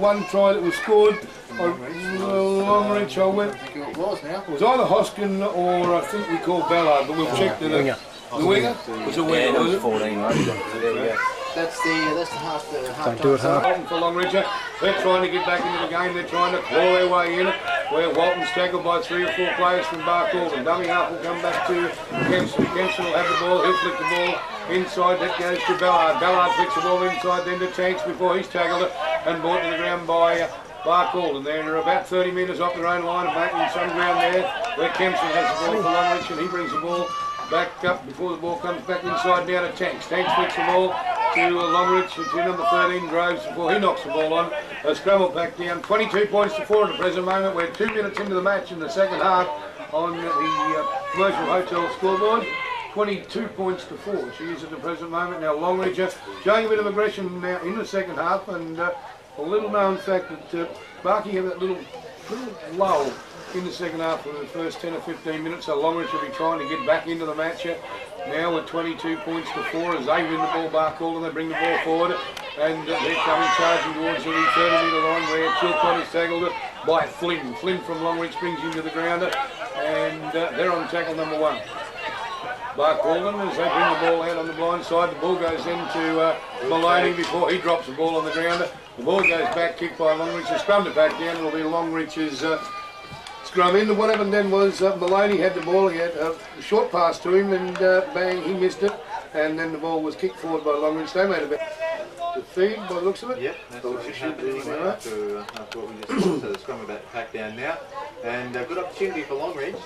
one try that was scored. Longreach, I went. It was now. It was either Hoskin or I think we called Ballard, but we'll check the winger. The winger? Was it winger? Was it 14, right? There we go. That's the half Don't do it half. For Longreach, they're trying to get back into the game. They're trying to claw their way in. Where Walton's tackled by 3 or 4 players from Barcaldine. Dummy half will come back to Kempson. Kempson will have the ball. He'll flick the ball inside. That goes to Ballard. Ballard flicks the ball inside, then to Tanks before he's tackled it and brought to the ground by Barcaldine. They're about 30 metres off their own line and making some ground there where Kempson has the ball for Longreach, and he brings the ball back up before the ball comes back inside down to Tanks. Tanks flicks the ball to Longreach, to number 13 Groves before he knocks the ball on. A scramble back down. 22 points to 4 at the present moment. We're 2 minutes into the match in the second half on the Commercial Hotel scoreboard. 22 points to 4 she is at the present moment. Now Longreach showing a bit of aggression now in the second half, and a little known fact that Barkey had that little lull in the second half for the first 10 or 15 minutes, so Longreach will be trying to get back into the match now with 22 points to 4 as they win the ball Barcaldine, and they bring the ball forward, and they're coming charging towards the 30-metre line where Chilcott is tackled by Flynn. Flynn from Longreach brings him to the ground, and they're on tackle number 1. Barcaldine, as they bring the ball out on the blind side, the ball goes into Maloney before he drops the ball on the ground. The ball goes back, kicked by Longreach. They scrummed it back down. It'll be Longreach's scrum in. What happened then was Maloney had the ball. He had a short pass to him, and bang, he missed it. And then the ball was kicked forward by Longreach. They made a bit to feed by the looks of it. Yep, that's what we should do after what we just saw. So the scrum about to pack down now, and a good opportunity for Longreach.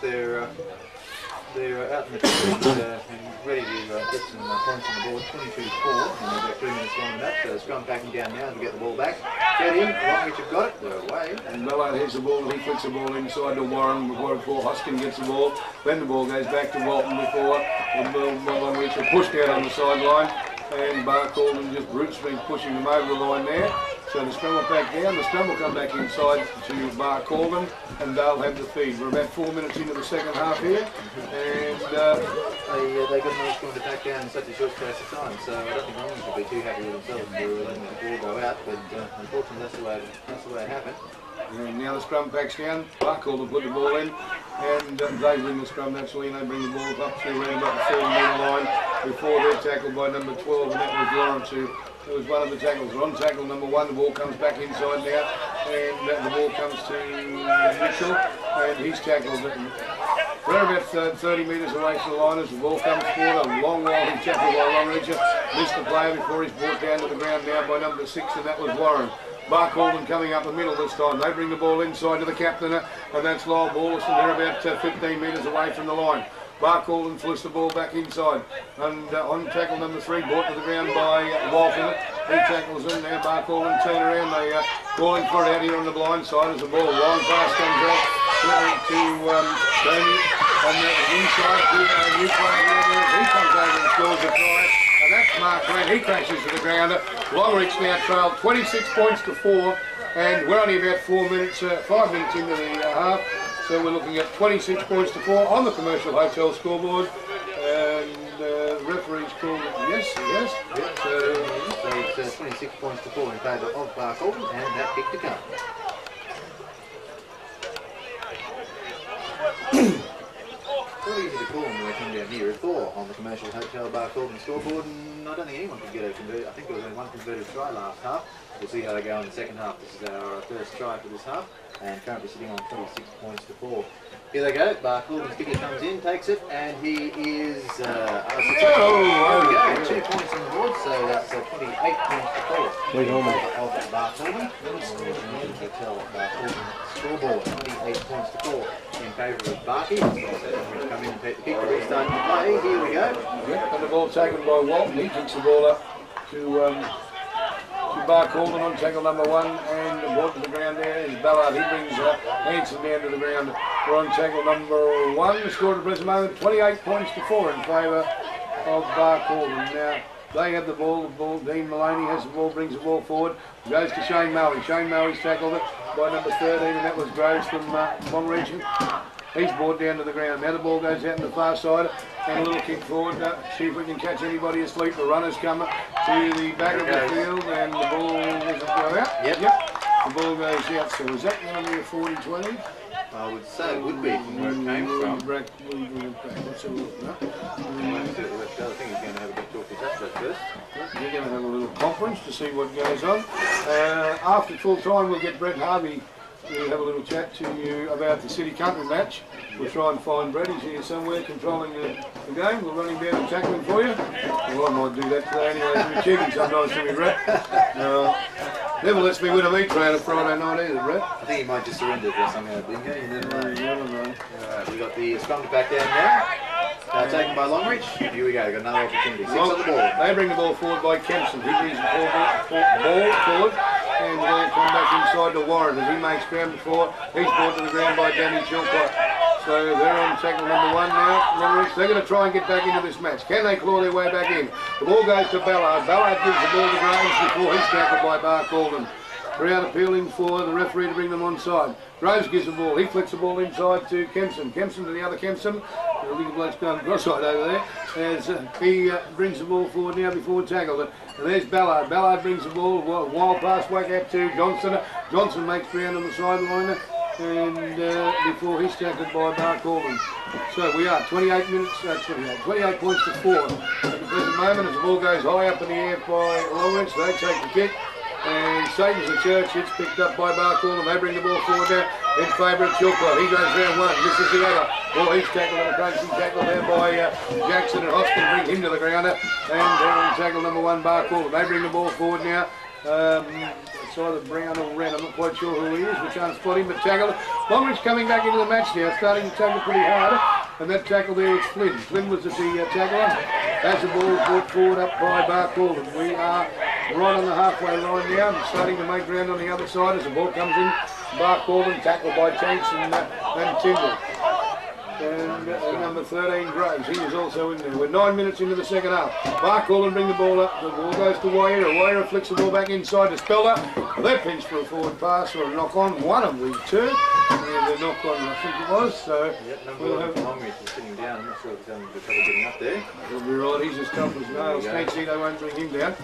They're out in the field and ready to get some points on the board. 22-4, and they've got 3 minutes gone on that. So the scrum packing down now as we get the ball back. Get in, Longreach have got it, they're away. And Ballard has the ball, he flicks the ball inside to Warren before Hoskin gets the ball. Then the ball goes back to Walton before Longreach are pushed out on the sideline. And Barcaldine just brute speed pushing them over the line there. So the scrum will back down, the scrum will come back inside to Barcaldine, and they'll have the feed. We're about 4 minutes into the second half here, and they got another scrum to back down in such a short space of time, so I don't think Longreach will be too happy with themselves if they were letting the ball go out, but unfortunately that's the way it happened. And now the scrum backs down, Barcaldine put the ball in, and they win the scrum naturally, and they bring the ball up to around about the 4-metre line before they're tackled by number 12, and that was Lawrence, who was one of the tackles. On tackle number 1, the ball comes back inside now, and the ball comes to Mitchell, and he's tackled it. We're about 30 metres away from the line as the ball comes forward. A long while he's tackled by Longreach. Missed the player before he's brought down to the ground now by number 6, and that was Warren. Barcaldine coming up the middle this time. They bring the ball inside to the captain, and that's Lyle Ballison. They're about 15 metres away from the line. Barcaldine flips the ball back inside, and on tackle number 3, brought to the ground by Walton. He tackles in there. Barcaldine turn around. They calling for it out here on the blind side as the ball long pass comes out to Tony on the inside to new player. He comes over and scores a try. And that's Mark Grant. He crashes to the ground. Longreach now trailed 26 points to 4, and we're only about 5 minutes into the half. So we're looking at 26 points to 4 on the Commercial Hotel scoreboard, and referee's called it yes. Yep, so it's 26 points to 4 in favour of Barcaldine, and that kick to come. Pretty easy to call when we come down here at 4 on the Commercial Hotel Barcaldine scoreboard, and I don't think anyone could get a converted. I think there was only one converted try last half. We'll see how they go in the second half. This is our first try for this half, and currently sitting on 26 points to 4. Here they go. Barcaldine's kicker comes in, takes it, and he is there we go, 2 points on the board, so that's 28 points to 4. Wait on me. Of Barcaldine. Hotel Barcaldine scoreboard, 28 points to 4 in favour of Barky. So come in and take the kick to restart the play. Here we go. Yep, and the ball taken by Walton. He kicks the ball up to Barcaldine on tackle number 1, and brought to the ground there is Ballard. He brings Hanson down to the ground. We're on tackle number 1. The score at the present moment, 28 points to 4 in favour of Barcaldine. Now, they have the ball. Dean Maloney has the ball, brings the ball forward, goes to Shane Mowie. Shane Mowie's tackled it by number 13, and that was Groves from Longreach. He's brought down to the ground. Now the ball goes out on the far side, and a little kick forward. See if we can catch anybody asleep. The runners come to the back of the field, and the ball doesn't go out. Yep. The ball goes out. So is that going to be a 40-20? I would say it would be from where it came from. Let's have a look now. I think he's going to have a good talk to touch that first. We're going to have a little conference to see what goes on. After full time, we'll get Brett Harvey. We'll have a little chat to you about the City Country match. We'll try and find Brett. He's here somewhere controlling the game. We'll run him down and tackle him for you. Well, I might do that today anyway. It's a bit cheeky sometimes to me, Brett. Never lets me win a meat tray on a Friday night either, Brett. I think he might just surrender for somehow, Bingo. You never know. You never know. Alright, we've got the scrum back down now. Taken by Longreach. Here we go, got another opportunity. 6 on the ball. They bring the ball forward by Kempson. He brings the ball forward, and the ball comes back inside to Warren as he makes ground before. He's brought to the ground by Danny Chilcott. So they're on tackle number 1 now. Longreach, they're going to try and get back into this match. Can they claw their way back in? The ball goes to Ballard. Ballard gives the ball to Graves before he's tackled by Barcaldine. Crowd appealing for the referee to bring them onside. Groves gives the ball. He flicks the ball inside to Kempson. Kempson to the other Kempson. I think the bloke's going cross-eyed over there. As he brings the ball forward now before tackled. And there's Ballard. Ballard brings the ball. Wild pass whack out to Johnson. Johnson makes ground on the sideline. And before he's tackled by Barcaldine. So we are 28 points to 4 at the present moment as the ball goes high up in the air by Longreach. They take the kick. And Satan's the church, it's picked up by Barcaldine. They bring the ball forward now in favour of Chilcott. He goes round 1, misses the other. Well, he's tackled on a crazy tackle there by Jackson, and Hoskin brings him to the ground. And they're on tackle number 1, Barcaldine. They bring the ball forward now. It's either Brown or Red, I'm not quite sure who he is. We can't spot him, but tackle. Longreach coming back into the match now, starting to tackle pretty hard. And that tackle there is Flynn. Flynn was the tackler. As the ball brought forward up by Barcaldine. We are right on the halfway line now, starting to make ground on the other side as the ball comes in. Barcaldine tackled by Tanks and Tyndall. And number 13, Groves, he was also in there. We're 9 minutes into the second half. Barcaldine bring the ball up. The ball goes to Waira. Waira flicks the ball back inside to Spelder. They're pinched for a forward pass or a knock on. One of the two. The knock on, I think it was. So yep, number we'll 1 Longreach is sitting down. I'm not sure if he's having trouble getting up there. He'll be right. He's as tough as nails. Can't see they won't bring him down.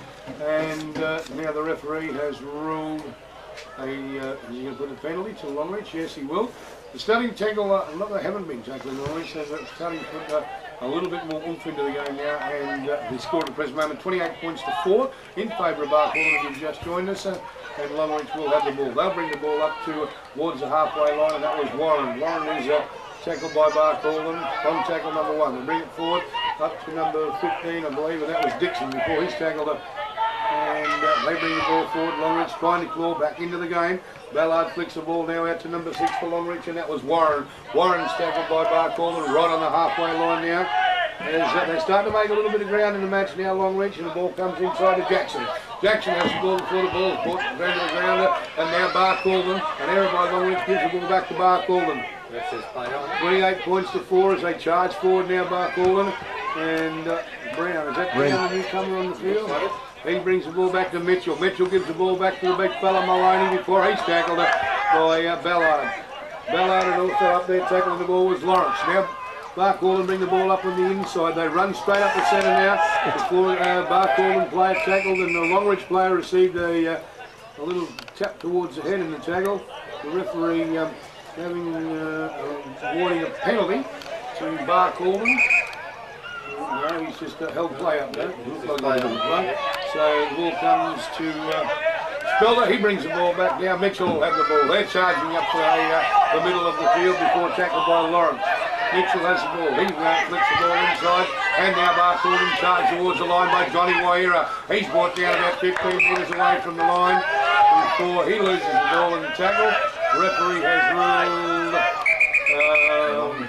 And now the referee has ruled is he going to put a penalty to Longreach? Yes, he will. The starting tackle, not they haven't been tackling Longreach, so they're starting to put a little bit more oomph into the game now, and he scored at the present moment 28 points to 4 in favour of Barcaldine, who've just joined us, and Longreach will have the ball. They'll bring the ball up towards the halfway line, and that was Warren. Warren is tackled by Barcaldine on tackle number 1. They bring it forward up to number 15, I believe, and that was Dixon before he's tackled up. And they bring the ball forward. Longreach trying to claw back into the game. Ballard flicks the ball now out to number 6 for Longreach, and that was Warren. Warren's tackled by Barcaldine right on the halfway line now. As they start to make a little bit of ground in the match now, Longreach, and the ball comes inside to Jackson. Jackson has the ball before the ball is brought down to the ground, and now Barcaldine, and error by Longreach gives the ball back to Barcaldine. That says play on. 28 points to 4 as they charge forward now, Barcaldine. And Brown, is that Brown, the newcomer on the field? He brings the ball back to Mitchell. Mitchell gives the ball back to the big fella Maloney before he's tackled by Ballard. Ballard and also up there tackling the ball was Lawrence. Now Barcaldine bring the ball up on the inside. They run straight up the centre now before Barcaldine player tackled, and the Longreach player received a little tap towards the head in the tackle. The referee having awarding a penalty to Barcaldine. No, he's just held play up there. So the ball comes to Spelder. He brings the ball back now. Mitchell will have the ball. They're charging up to the middle of the field before tackled by Lawrence. Mitchell has the ball. He flicks the ball inside. And now Barcaldine charged towards the line by Johnny Waira. He's brought down about 15 metres away from the line before he loses the ball in the tackle. The referee has ruled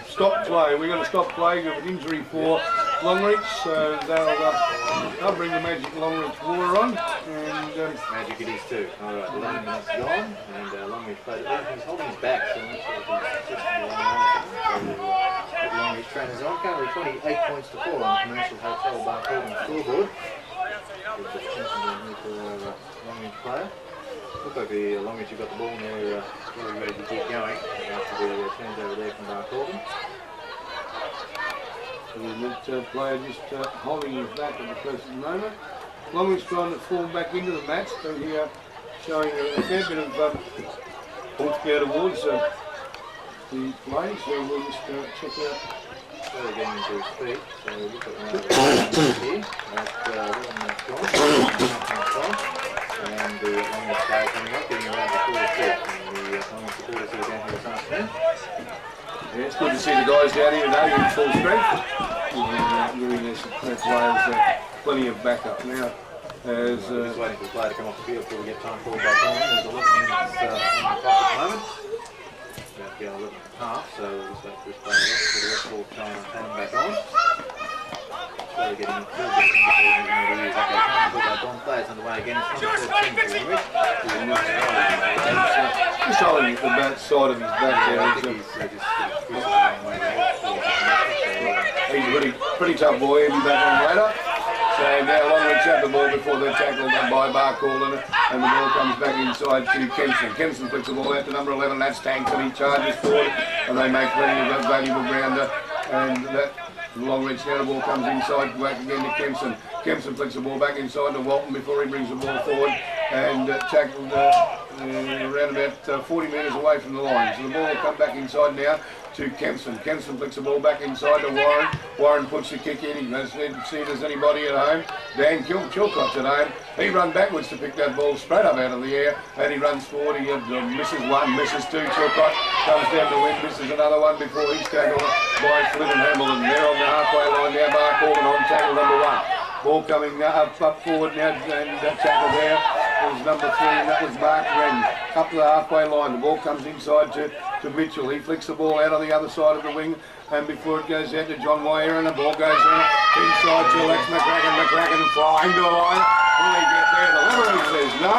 stop play. We're going to stop play with an injury for Longreach, so they'll bring the magic Longreach water on. And magic it is too. Alright, 11 minutes gone, and Longreach played it. He's holding his back, so I'm not sure if he's put Longreach trainers on. Currently 28 points to 4 on the Commercial Hotel Barcaldine scoreboard. With the attention for Longreach player. Looks like the Longreach have got the ball and they're really ready to keep going after the turns over there from Barcaldine. So that player just holding his back at the present moment. Longreach trying to fall back into the match, so here showing a fair bit of oomph there towards the play, so we'll just check out. So they're getting into his feet, so we'll look at another here. That's 11 minutes gone. And the Longreach player coming up, getting around the forward set. And the Longreach supporters who are down here this afternoon. Yeah, it's good to see the guys down here today in full strength. Giving these players plenty of backup now. As just waiting for the player to come off the field before we get time forward back on. There's 11 minutes on the clock at the moment. About to go 11 and a half, so we'll just wait for this player off for the rest of the time and turn him back on. Slowly getting in the field before he's going to use okay time to put that on. Players underway again. It's number 13 for Longreach. just holding the back side of his back there. I think he's just twisted the wrong way there. He's a pretty tough boy. He'll be back on later. So now Longreach have the ball before they're tackled by Barcaldine, and the ball comes back inside to Kempson. Kempson flicks the ball out to number 11. That's Tank, and he charges forward, and they make plenty of valuable ground. And that Longreach now the ball comes inside back again to Kempson. Kempson flicks the ball back inside to Walton before he brings the ball forward and tackled around about 40 metres away from the line. So the ball will come back inside now to Kempson. Kempson flicks the ball back inside to Warren. Warren puts the kick in. He doesn't see if there's anybody at home. Dan Chilcott's at home. He runs backwards to pick that ball straight up out of the air, and he runs forward. He misses one, misses two. Chilcott comes down to win, misses another one before he's tackled by Flynn and Hamilton. They're on the halfway line now. Barcaldine on tackle number 1. Ball coming up forward now, and that tackle there was number 3, and that was Mark Wren. Up to the halfway line, the ball comes inside to Mitchell. He flicks the ball out on the other side of the wing, and before it goes out to John Wire, and the ball goes inside to Lex McCracken. McCracken flying to the line. Will he get there? The referee says no.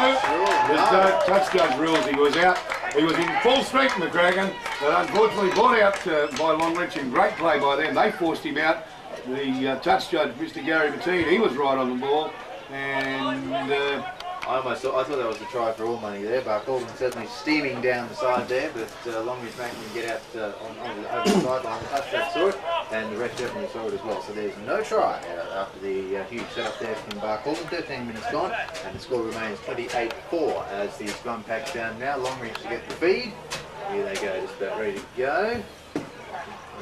There's no touch judge rules. He was out. He was in full strength, McCracken. But unfortunately brought out by Longreach, and great play by them. They forced him out. The touch judge, Mr. Gary Bettine, he was right on the ball, and I thought that was a try for all money there. Barcaldine certainly steaming down the side there, but Longreach making him get out over the sideline. The touch judge saw it, and the ref definitely saw it as well. So there's no try after the huge setup there from Barcaldine. 13 minutes gone, and the score remains 28-4 as the scrum packs down now. Longreach to get the feed. Here they go, just about ready to go.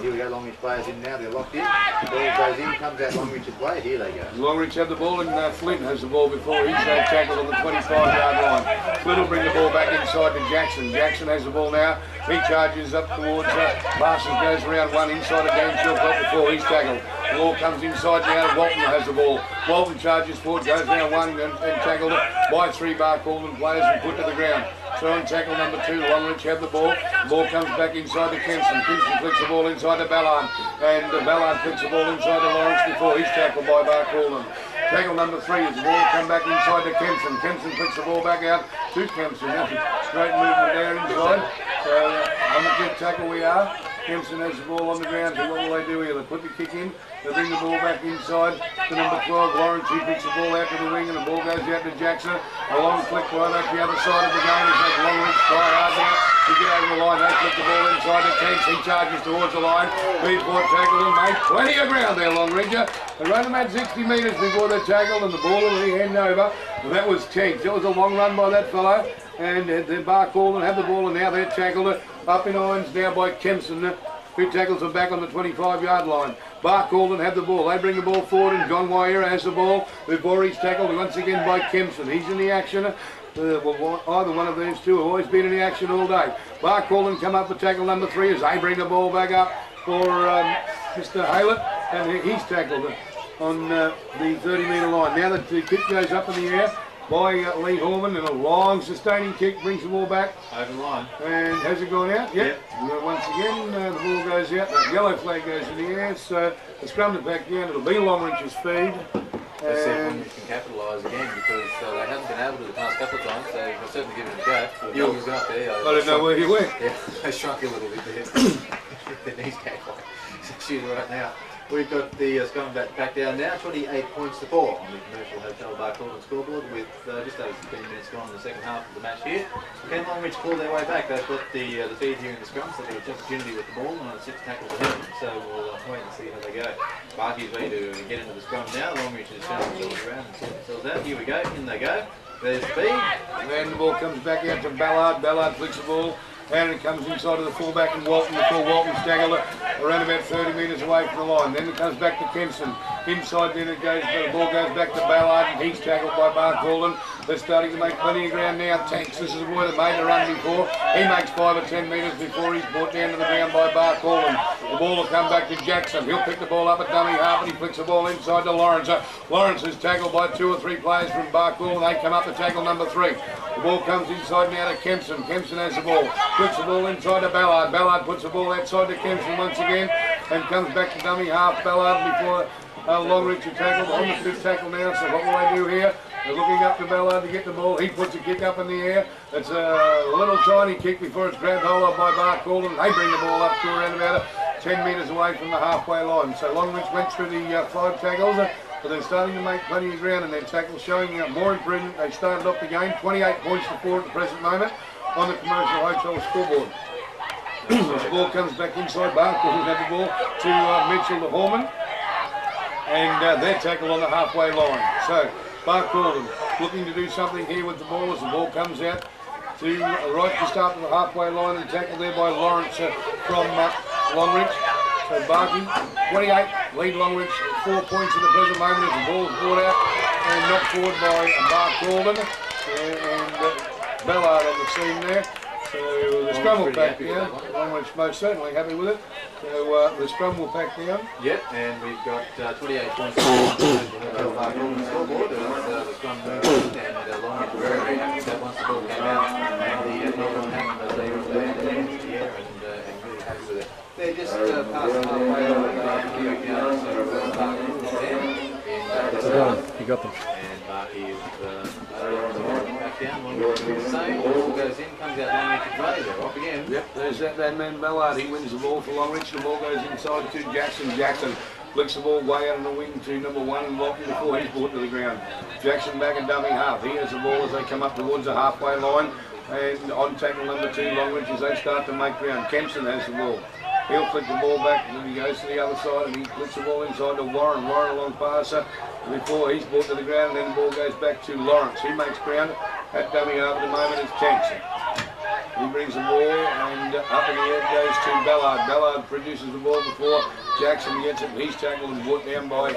Here we go, Longreach players in now, they're locked in. The ball goes in, comes out Longreach's way, here they go. Longreach have the ball, and Flint has the ball before he's tackled on the 25-yard line. Flint will bring the ball back inside to Jackson. Jackson has the ball now. He charges up towards Parsons, goes around one inside against Shilcott before he's tackled. The ball comes inside now. Walton has the ball. Walton charges forward, goes around one and tackled by 3 Barcaldine players and put to the ground. So on tackle number 2, Longreach have the ball. The ball comes back inside to Kempson. Kempson flicks the ball inside to Ballard. And Ballard flicks the ball inside to Lawrence before he's tackled by Barcaldine. Tackle number 3 is the ball come back inside to Kempson. Kempson flicks the ball back out to Kempson. That's a great movement there inside. So on the good tackle we are. Kempson has the ball on the ground. So what will they do here? They put the kick in. They bring the ball back inside to number 12, Lawrence. He picks the ball out to the wing, and the ball goes out to Jackson. A long flick right up the other side of the game. It's like Longreach try hard there to get over the line. They flick the ball inside to Tenks. He charges towards the line. Beatport tackled and made plenty of ground there, Longreach. They run about 60 metres before they tackled, and the ball will be heading over. And that was Tenks. That was a long run by that fellow. And the Barcaldine have the ball, and now they're tackled up in irons now by Kempson, who tackles them back on the 25-yard line. Barcaldine have the ball. They bring the ball forward, and John Waiera has the ball. Before he's tackled once again by Kempson. He's in the action. Either one of these two have always been in the action all day. Barcaldine come up for tackle number 3 as they bring the ball back up for Mr. Haylett, and he's tackled on the 30-metre line. Now that the kick goes up in the air by Lee Horman, and a long sustaining kick brings the ball back. Over the line. And has it gone out? Yep. Once again, the ball goes out. The yellow flag goes in the air. So the scrum to back down. It'll be Longreach's feed. Let's see if Longreach can capitalise again, because they haven't been able to the past couple of times. So we'll certainly give it a go. You was up there. I don't know where he went. Yeah, they shrunk a little bit there. Their knees came like. She's right now. We've got the scrum back down now, 28 points to 4 on the Commercial Hotel Barcaldine scoreboard with just over 15 minutes gone in the second half of the match here. Can Longreach pull their way back? They've got the feed here in the scrum, so they've got just opportunity with the ball and 6 tackles ahead of them. So we'll wait and see how they go. Barkey's ready to get into the scrum now. Longreach is turning themselves around and sort themselves out. Here we go, in they go. There's feed. And then the ball comes back out to Ballard. Ballard flicks the ball. And it comes inside of the fullback, and Walton, the full Walton staggered around about 30 metres away from the line. Then it comes back to Kempson. Inside then it goes, the ball goes back to Ballard, and he's tackled by Barcaldine. They're starting to make plenty of ground now. Tanks, this is a boy that made a run before. He makes 5 or 10 metres before he's brought down to the ground by Barcaldine. The ball will come back to Jackson. He'll pick the ball up at dummy half, and he flicks the ball inside to Lawrence. Lawrence is tackled by 2 or 3 players from Barcaldine. They come up to tackle number 3. The ball comes inside now to Kempson. Kempson has the ball. Puts the ball inside to Ballard. Ballard puts the ball outside to Kempson once again and comes back to dummy half. Ballard before Longreach to tackle. On the 5th tackle now, so what will they do here? They're looking up to Ballard to get the ball. He puts a kick up in the air. It's a little tiny kick before it's grabbed hold of by Barcaldine. They bring the ball up to around about 10 metres away from the halfway line. So Longreach went through the 5 tackles. But they're starting to make plenty of ground, and their tackle showing more improvement. They started off the game 28 points to 4 at the present moment on the Commercial Hotel scoreboard. The ball comes back inside. Barcaldine had the ball to Mitchell to Horman, and they're tackled on the halfway line. So Barcaldine looking to do something here with the ball as the ball comes out to right just after the halfway line, and tackled there by Lawrence from Longreach. So Barkey, 28, lead Longreach, 4 points in the present moment as the ball is brought out and knocked forward by Barcaldine and Ballard on the scene there. So the scrum will pack down. Longreach most certainly happy with it. So the scrum will pack down. Yep, and we've got 28 points on the Barcaldine scoreboard. The scrum moved, and Longreach very, very happy that once the ball came out and the knock-on happened, they were in the air and really happy with it. They're just past the halfway line, so got them. And Marky is back down. Longreach is the same. The ball goes in, comes out Longreach to Gray. They're off again. Yep, there's that man Ballard. He wins the ball for Longreach. The ball goes inside to Jackson. Jackson flicks the ball way out of the wing to number 1 and Lockie before he's brought to the ground. Jackson back and dummy half. He has the ball as they come up towards the halfway line. And on tackle number 2, Longreach, as they start to make ground. Kempson has the ball. He'll flick the ball back and he goes to the other side and he flicks the ball inside to Warren. Warren along passer before he's brought to the ground, and then the ball goes back to Lawrence. He makes ground at dummy half at the moment. It's Kempson. He brings the ball and up in the air goes to Ballard. Ballard produces the ball before Jackson gets it. He's tackled and brought down by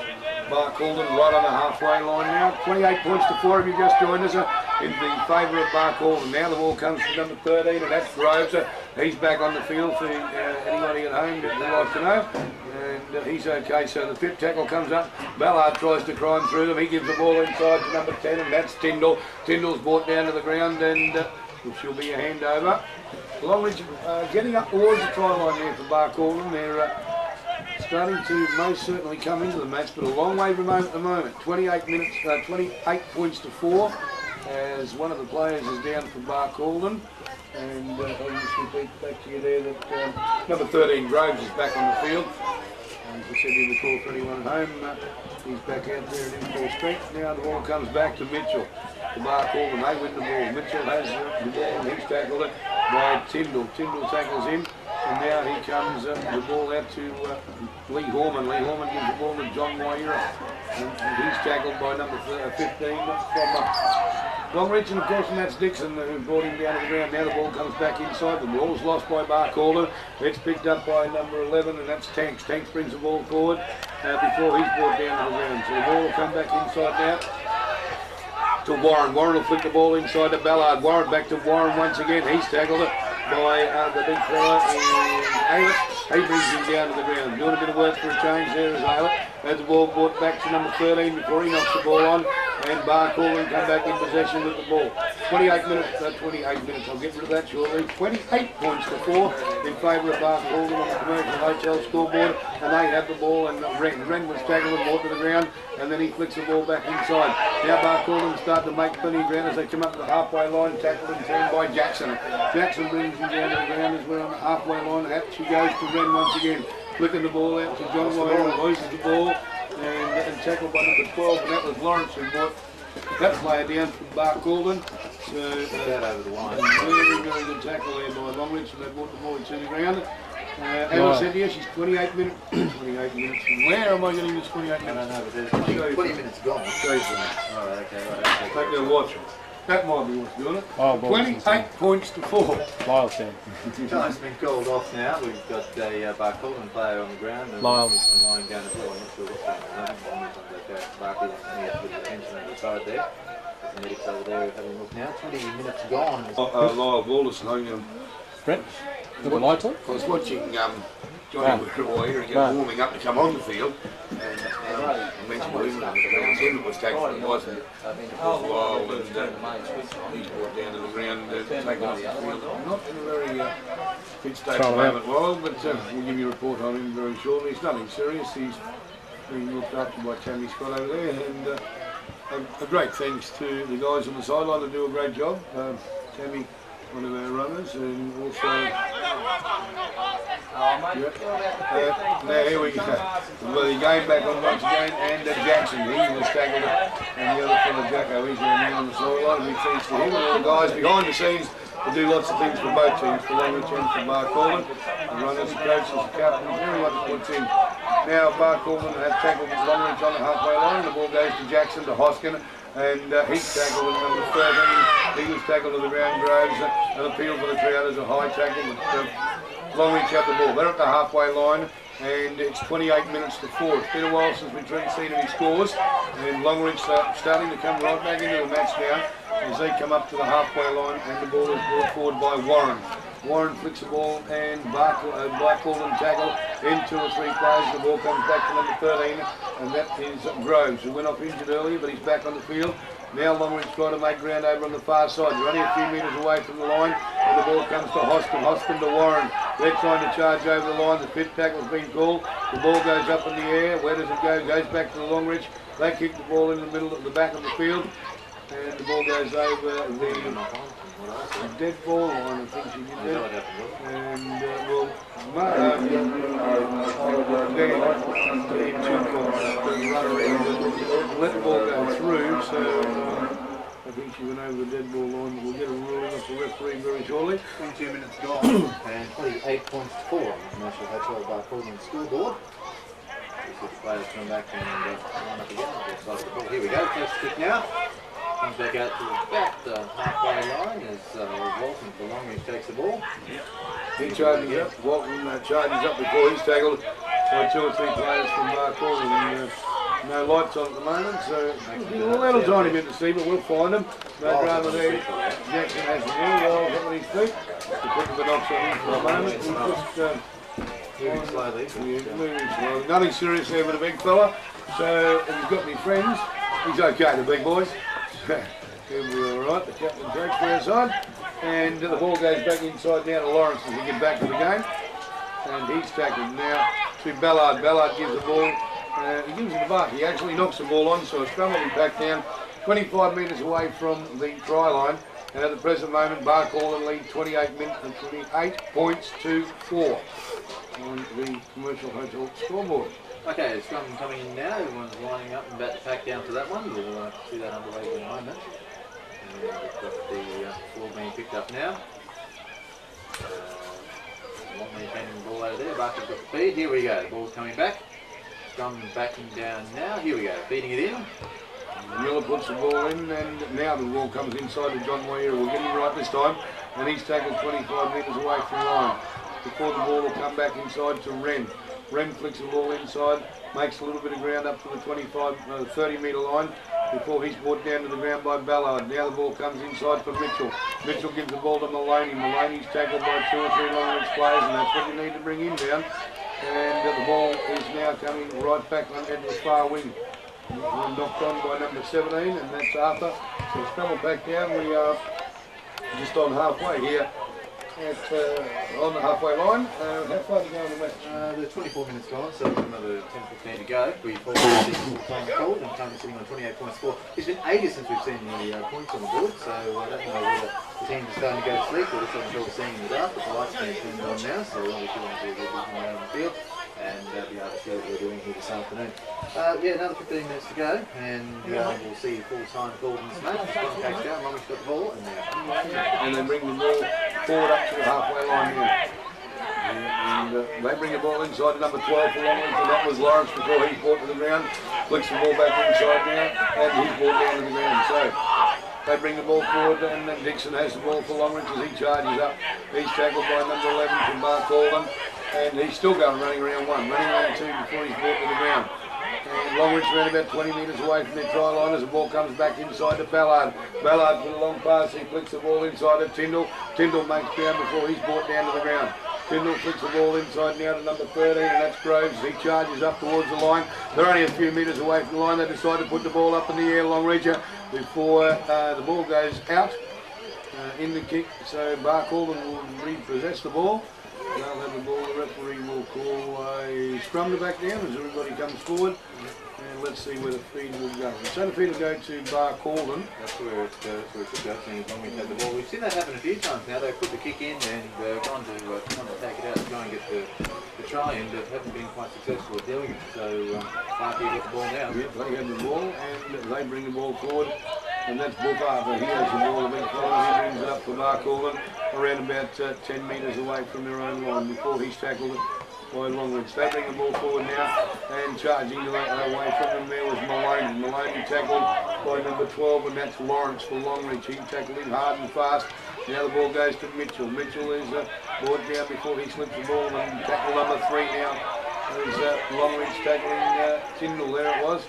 Barcaldine right on the halfway line now. 28 points to 4 if you just joined us in the favour of Barcaldine. Now the ball comes to number 13 and that's Groves. He's back on the field for anybody at home that would like to know. And he's okay, so the 5th tackle comes up. Ballard tries to climb through them. He gives the ball inside to number 10 and that's Tyndall. Tyndall's brought down to the ground and which will be a handover. Longreach getting up towards the try line there for Barcaldine. They're starting to most certainly come into the match, but a long way from home at the moment. 28 points to 4 as one of the players is down for Barcaldine. And I'll just repeat back to you there that number 13 Groves is back on the field. As I said in the call for anyone at home, he's back out there in full strength. Now the ball comes back to Mitchell. The Barcaldine, they win the ball. Mitchell has the ball and he's tackled it by Tyndall. Tyndall tackles him and now he comes the ball out to Lee Horman. Lee Horman gives the ball to John Waira and he's tackled by number 15 from Longreach, and of course, and that's Dixon who brought him down to the ground. Now the ball comes back inside. The ball's lost by Barcaldine. It's picked up by number 11, and that's Tanks. Tanks brings the ball forward before he's brought down to the ground. So the ball will come back inside now to Warren. Warren will flick the ball inside to Ballard. Warren back to Warren once again. He's tackled it by the big fella Aylett. He brings him down to the ground. Doing a bit of work for a change there is Aylett. Has the ball brought back to number 13 before he knocks the ball on. And Barcaldine come back in possession with the ball. 28 minutes, I'll get rid of that shortly. 28 points to 4 in favour of Barcaldine on the Commercial Hotel scoreboard. And they have the ball and Wren was tackled and brought to the ground. And then he flicks the ball back inside. Now Barcaldine start to make plenty of ground as they come up to the halfway line, tackled and turned by Jackson. Jackson brings him down to the ground as we're on the halfway line. And out she goes to Wren once again. Flicking the ball out to John Wire who loses the ball. And tackled by number 12, and that was Lawrence who brought that player down from Barcaldine. So that over the line. Very good tackle there by Longreach, and they brought the ball to the ground. As I said here, she's 28 minutes. 28 minutes. Where am I getting this 28 minutes? I don't know, but there's 20 minutes gone. Alright, okay. Take their watch. That might be what's doing it. Oh, 28 points to 4. Lyle's down. Time's been called off now. We've got a Barcaldine player on the ground. And Lyle. Online going as well. I'm not sure what's going on. But Barkley needs with attention on the side there. The medics over there having a look now. 20 minutes gone. Lyle Wallace, Brent, got the lights on? I was watching Johnny Wire again warming up to come on the field. And I mentioned him, it was tackled, it wasn't wild, and he's brought down to the ground, taken off the field. Not in a very fit state at the moment, Wild, but we'll give you a report on him very shortly. It's nothing serious, he's being looked after by Tammy Scott over there, and a great thanks to the guys on the sideline that do a great job. Tammy, one of our runners, and also now here we go. Well, the game back on once again, and Jackson, he was tackled, and the other fellow Jacko, he's going to be on the sideline. Big thanks to him and all the guys behind the scenes that do lots of things for both teams, for Longreach and for Barcaldine. The runners, the coaches, the captains, everyone that puts in. Now Barcaldine have tackled Longreach on the halfway line. The ball goes to Jackson, to Hoskin, and he's tackled at number 13. He was tackled to the ground. Groves, an appeal for the crowd as a high tackle. Longreach have the ball. They're at the halfway line, and it's 28 minutes to 4. It's been a while since we've seen any scores, and Longreach starting to come right back into the match now as they come up to the halfway line, and the ball is brought forward by Warren. Warren flicks the ball, and Barcaldine tackle in 2 or 3 plays. The ball comes back to number 13, and that is Groves, who went off injured earlier, but he's back on the field. Now Longreach trying to make ground over on the far side. They're only a few metres away from the line, and the ball comes to Hoskin. Hoskin to Warren. They're trying to charge over the line. The pit tackle's been called. The ball goes up in the air. Where does it go? Goes back to the Longreach. They kick the ball in the middle at the back of the field. And the ball goes over the dead ball line, I think she did that. And let the ball go through, so I think she went over the dead ball line. We'll get a ruling off the referee very shortly. 22 minutes gone and 28 points to 4 on the commercial hotel Barcaldine scoreboard. The players come back and line up again. The ball. Here we go, first kick now. Comes back out to about the halfway line as Walton for Longreach takes the ball. He charges up. Walton charges up before he's tackled by 2 or 3 players from Barcaldine. No lights on at the moment, so a little tiny bit to see, but we'll find them. No drama there. Jackson has the ball, Wiles up on his feet. We'll put the binocs on him for a moment. We'll just Moving slowly. moving slowly. Nothing serious there with a big fella. So if he's got any friends, he's okay, the big boys. He'll be alright. The captain takes the outside. And the ball goes back inside now to Lawrence as he gets back to the game. And he's tackled now to Ballard. Ballard gives the ball. He gives it a buck. He actually knocks the ball on, so a scrum will be back down 25 metres away from the try line. And at the present moment, Barcaldine lead 28 points to 4 on the Commercial Hotel scoreboard. Okay, the scrum coming in now. Everyone's lining up and about to pack down to that one. We'll see that underway in a moment. And we've got the ball being picked up now. Longreach handing the ball over there. Barker's got the feed. Here we go. The ball's coming back. Scrum backing down now. Here we go. Feeding it in. Miller puts the ball in, and now the ball comes inside to John Weir. We'll get him right this time. And he's tackled 25 metres away from the line. Before the ball will come back inside to Wren. Wren flicks the ball inside, makes a little bit of ground up to the 30 metre line before he's brought down to the ground by Ballard. Now the ball comes inside for Mitchell. Mitchell gives the ball to Maloney. Maloney's tackled by 2 or 3 Longreach players, and that's what you need to bring him down. And the ball is now coming right back onto the far wing. Knocked on by number 17, and that's Arthur. So it's coming back down. We are just on halfway here. On the halfway line. How far to go on the match? The 24 minutes gone, so another 10-15 to go. We've already seen full time called and currently sitting on 28 points score. It's been ages since we've seen the points on the board, so I don't know whether the teams are starting to go to sleep or just haven't been seeing in the dark, but the lights are turned on now, so we'll obviously want to do a good vision around the field and be able to see what we're doing here this afternoon. Yeah, another 15 minutes to go, and we'll see full time called in this match. Catch down, Longreach got the ball, and they bring the ball forward up to the halfway line here. And they bring the ball inside to number 12 for Longreach, and that was Lawrence before he's brought to the ground. Flicks the ball back inside now, and he's brought down to the ground. So they bring the ball forward, and then Dixon has the ball for Longreach as he charges up. He's tackled by number 11 from Barcaldine, and he's still going running around 1, running around 2 before he's brought to the ground. And Longreach ran about 20 metres away from their try line as the ball comes back inside to Ballard. Ballard with a long pass, he flicks the ball inside to Tyndall. Tyndall makes ground before he's brought down to the ground. Tyndall flicks the ball inside now to number 13, and that's Groves. He charges up towards the line. They're only a few metres away from the line. They decide to put the ball up in the air, Longreach, before the ball goes out in the kick. So Barcaldine will repossess the ball. They'll have the ball. The referee will call a scrum to back down as everybody comes forward. And let's see where the feed will go. So the feed will go to Barcaldine. That's where it should go. Seeing as Longreach had the ball. We've seen that happen a few times now. They put the kick in and gone to take it out and try and get the try in, but haven't been quite successful at doing it. So Barky got the ball now. Yep, they have the ball and they bring the ball forward. And that's Book Arthur. He has the ball. He brings it up for Barcaldine around about 10 metres away from their own line before he's tackled it by Longreach. They bring the ball forward now and charging away from them there was Maloney. Maloney tackled by number 12, and that's Lawrence for Longreach. He tackled him hard and fast. Now the ball goes to Mitchell. Mitchell is brought down before he slips the ball, and tackle number 3 now. There's Longreach tackling Tyndall, there it was.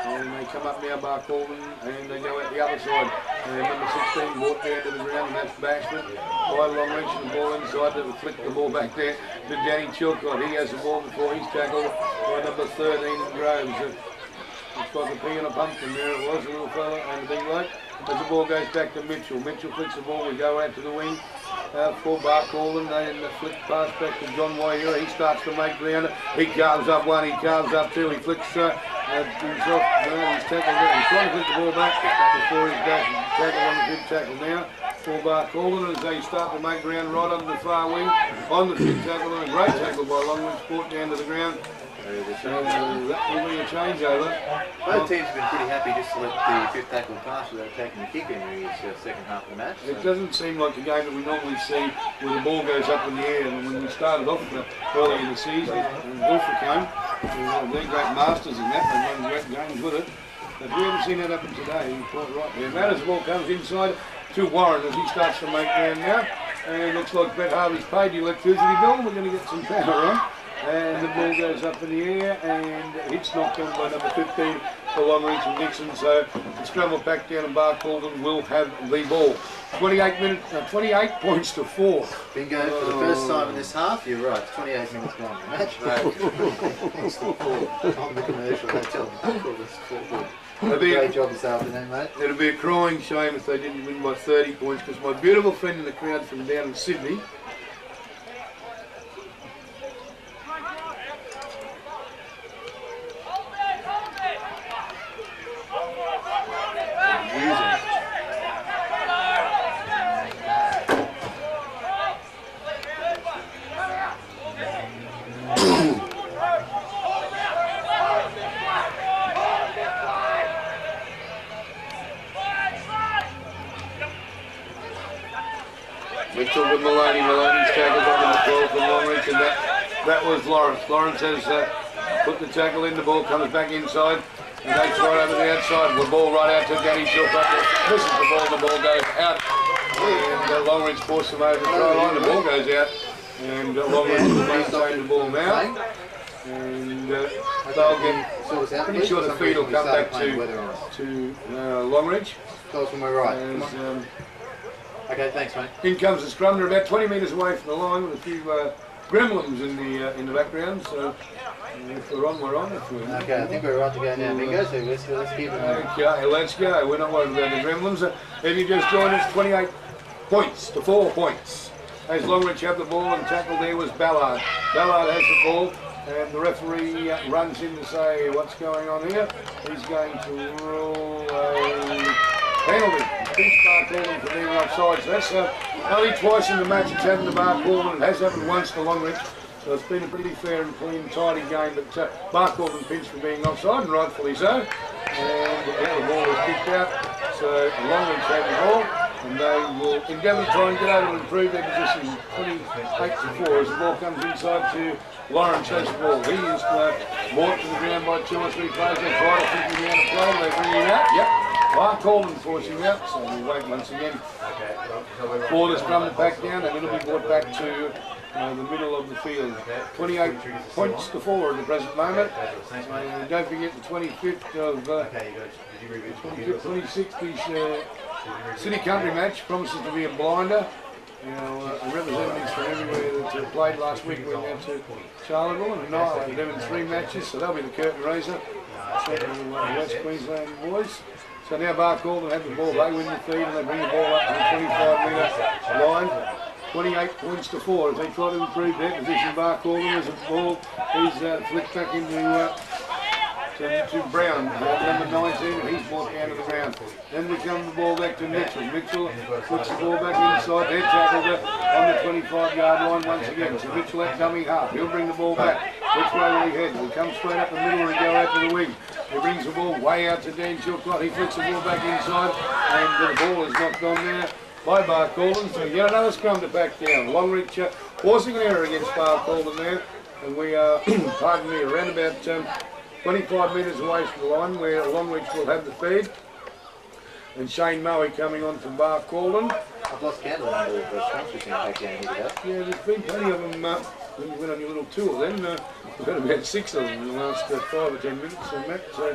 And they come up now, Barcaldine, and they go out the other side. And number 16 brought down to the ground, and that's Bashford. By Longreach, and the ball inside to flick the ball back there to Danny Chilcott. He has the ball before he's tackled by number 13, Groves. Looks like a pea and a pumpkin there it was, a little fella and a big bloke. As the ball goes back to Mitchell. Mitchell flicks the ball, we go out to the wing. for Barcaldine. Then the flick pass back to John Wahira. He starts to make ground. He carves up one, he carves up two, he flicks himself. He's tackled there. He's trying to flick the ball back before he's tackled on the fifth tackle now for Barcaldine as they start to make ground right on the far wing. On the fifth tackle, and a great tackle by Longreach, brought down to the ground. That will be a changeover. Both teams have been pretty happy just to let the fifth tackle pass without taking the kick in the second half of the match. It doesn't seem like the game that we normally see where the ball goes up in the air. And when we started off early in the season, and Wilfred came, they're great masters in that, and won great games with it. But we haven't seen that happen today. You're quite right there. Matt as the ball comes inside to Warren as he starts to make ground now. And it looks like Brett Harvey's paid the electricity bill. We're going to get some power on. And the ball goes up in the air and it's knocked on by number 15 for Longreach and Nixon. So the scramble back down and Barcaldine will have the ball. 28 points to 4. Bingo for the first time in this half. You're right. 28 minutes gone. Match. Points to 4. On the commercial, they tell me. Great job this afternoon, mate. It'd be a crying shame if they didn't win by 30 points because my beautiful friend in the crowd from down in Sydney. Mitchell with Maloney. Maloney's tackled on the 12 from Longreach, and that was Lawrence. Lawrence has put the tackle in, the ball comes back inside, and they try over the outside. The ball right out to Danny Shilcup. Misses the ball, the ball goes out, and Longreach forces him over the try line. The ball goes out, and Longreach will maintain the ball now. And they'll get pretty sure the feed will come back to Longreach. Close when we're right. Okay, thanks, mate. In comes the scrum. They're about 20 metres away from the line with a few gremlins in the background. So if we're on, we're on. Okay, I think we're right to go now, Bingo. So let's keep it moving. Okay, let's go. We're not worried about the gremlins. If you just join us, 28 points to 4 points. As Longreach have the ball and tackle there was Ballard. Ballard has the ball. And the referee runs in to say what's going on here. He's going to rule a penalty. Beats Barcaldine for being offside. So that's only twice in the match it's happened to Barcaldine. It has happened once to Longreach. So it's been a pretty fair and clean, tidy game. But Barcaldine pinched for being offside, and rightfully so. And the ball was kicked out. So Longreach had the ball. And they will endeavour to try and get over and improve their position 28 to 4 as the ball comes inside to Lawrence has the ball. He is brought to the ground by 2 or 3 players. They try to kick him down the play. They bring him out. Yep. Barcaldine forcing him out. So we wait once again for the scrum to back down and it'll be brought back to the middle of the field. 28 points to 4 at the present moment. Don't forget the 25th of 26th City Country match promises to be a blinder. You know, representatives from everywhere that played last week went out to Charleville and annihilated them in 3 matches, so they'll be the curtain raiser. West Queensland boys. So now Barcaldine have the ball, they win the feed and they bring the ball up to the 25-metre line. 28 points to 4 as they try to improve their position. Barcaldine as the ball is flicked back into to Brown, number 19, and he's brought down to the ground. Then we come the ball back to Mitchell. Mitchell puts the ball back inside. They're tackled on the 25-yard line once again. So Mitchell at dummy half. He'll bring the ball back. Which way will he head? He'll come straight up the middle and go out to the wing. He brings the ball way out to Dan Shilcup. He flicks the ball back inside, and the ball is knocked on there by Barcaldine. So yet another scrum to back down. Longreach forcing an error against Barcaldine there, and we are, pardon me, around about 25 metres away from the line where Longreach will have the feed. And Shane Moe coming on from Barcaldine. I've lost count of the number of scrums we've seen back down here today. Yeah, there's been plenty of them when you went on your little tour then. We've had about 6 of them in the last 5 or 10 minutes on that. So